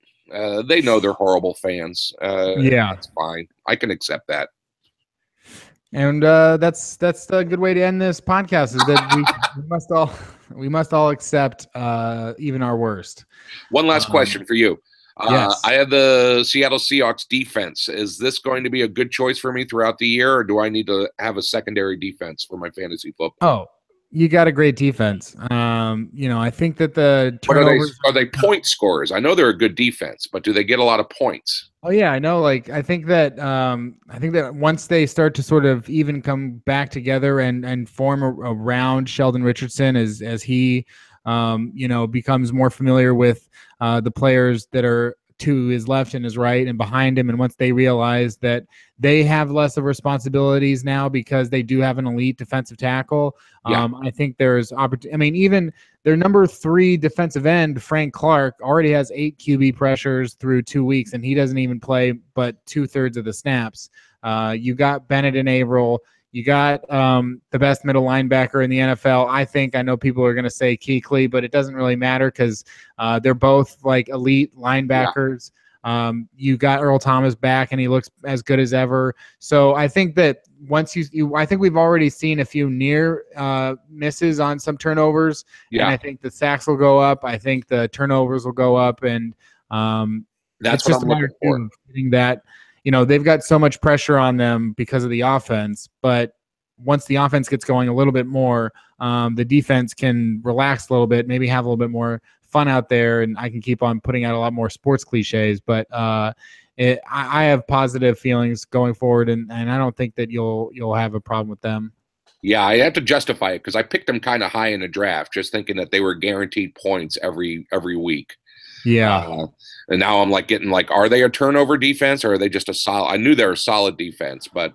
They know they're horrible fans. That's fine. I can accept that. And that's a good way to end this podcast, is that we must all accept even our worst. One last question for you. Yes. I have the Seattle Seahawks defense. Is this going to be a good choice for me throughout the year, or do I need to have a secondary defense for my fantasy football? Oh, you got a great defense. I think that the turnovers are they point scorers? I know they're a good defense, but do they get a lot of points? Oh yeah, I know. Like I think that once they start to sort of even come back together and form around Sheldon Richardson as he becomes more familiar with the players that are to his left and his right and behind him, and once they realize that they have less of responsibilities now because they do have an elite defensive tackle, I think there's opportunity. I mean, even their number 3 defensive end, Frank Clark, already has 8 QB pressures through 2 weeks, and he doesn't even play but 2/3 of the snaps. You got Bennett and Averill. You got the best middle linebacker in the NFL. I know people are going to say Kuechly, but it doesn't really matter because they're both like elite linebackers. You got Earl Thomas back, and he looks as good as ever. So I think that once I think we've already seen a few near misses on some turnovers, and I think the sacks will go up. I think the turnovers will go up, and that's just a matter of getting that. They've got so much pressure on them because of the offense, but once the offense gets going a little bit more, the defense can relax a little bit, maybe have a little bit more fun out there, and I can keep on putting out a lot more sports cliches, but I have positive feelings going forward, and I don't think that you'll have a problem with them. Yeah, I had to justify it because I picked them kind of high in the draft, just thinking that they were guaranteed points every week. Yeah. And now I'm getting are they a turnover defense, or are they just a solid? I knew they're a solid defense, but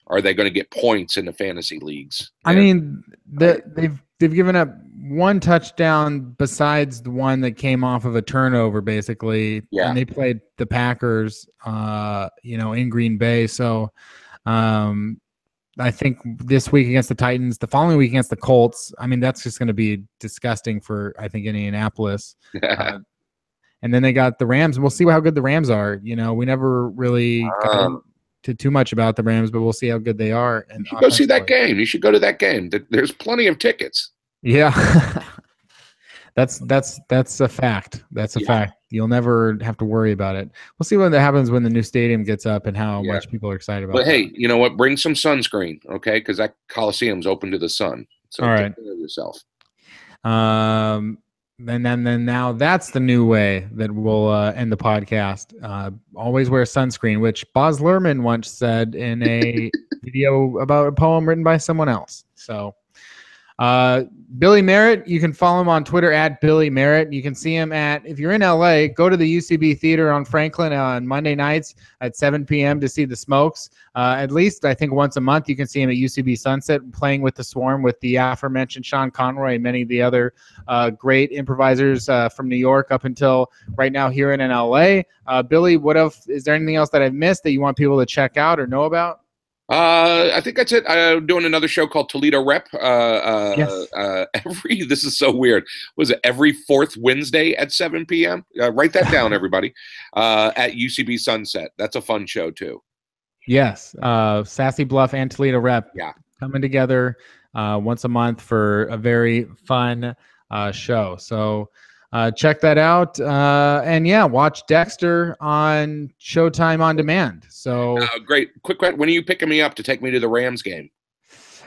are they going to get points in the fantasy leagues? I mean, they've given up one touchdown besides the one that came off of a turnover, basically. Yeah. And they played the Packers, in Green Bay. So I think this week against the Titans, the following week against the Colts, I mean, that's just going to be disgusting for, I think, Indianapolis. And then they got the Rams, and we'll see how good the Rams are. We never really got into too much about the Rams, but we'll see how good they are. And you should go see that game. You should go to that game. There's plenty of tickets. Yeah. That's a fact. That's a fact. You'll never have to worry about it. We'll see what happens when the new stadium gets up and how much people are excited about it. But hey, you know what? Bring some sunscreen, okay? Because that Coliseum's open to the sun. So all right. take care of yourself. And then now that's the new way that we'll end the podcast. Always wear sunscreen, which Baz Luhrmann once said in a video about a poem written by someone else. So Billy Merritt, you can follow him on Twitter at Billy Merritt. You can see him if you're in LA, go to the UCB Theater on Franklin on Monday nights at 7 p.m. to see the Smokes. At least I think once a month you can see him at UCB Sunset playing with the Swarm with the aforementioned Sean Conroy and many of the other great improvisers from New York up until right now here in LA. Billy, what else? Is there anything else that I've missed that you want people to check out or know about? I think that's it. I'm doing another show called Toledo Rep. Yes. This is so weird. Was it every fourth Wednesday at 7 p.m.? Write that down, everybody. At UCB Sunset. That's a fun show too. Yes. Sassy Bluff and Toledo Rep. Yeah. Coming together once a month for a very fun show. So check that out. And watch Dexter on Showtime On Demand. So great. Quick question. When are you picking me up to take me to the Rams game?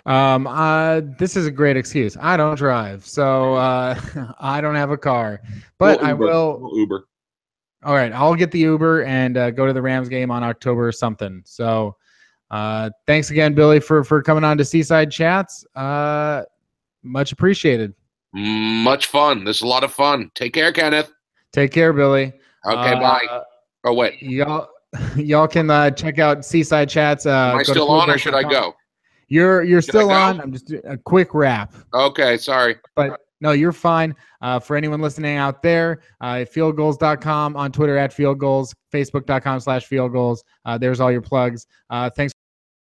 This is a great excuse. I don't drive, so I don't have a car, but I will Uber. All right. I'll get the Uber and go to the Rams game on October something. So thanks again, Billy, for coming on to Seaside Chats. Much appreciated. Much fun. This is a lot of fun. Take care, Kenneth. Take care, Billy. Okay, bye. Oh, wait. Y'all can check out Seaside Chats. Am I still on or should I go? You're still on. I'm just doing a quick wrap. Okay, sorry. But no, you're fine. For anyone listening out there, fieldgoals.com, on Twitter at fieldgoals, facebook.com/fieldgoals. There's all your plugs. Thanks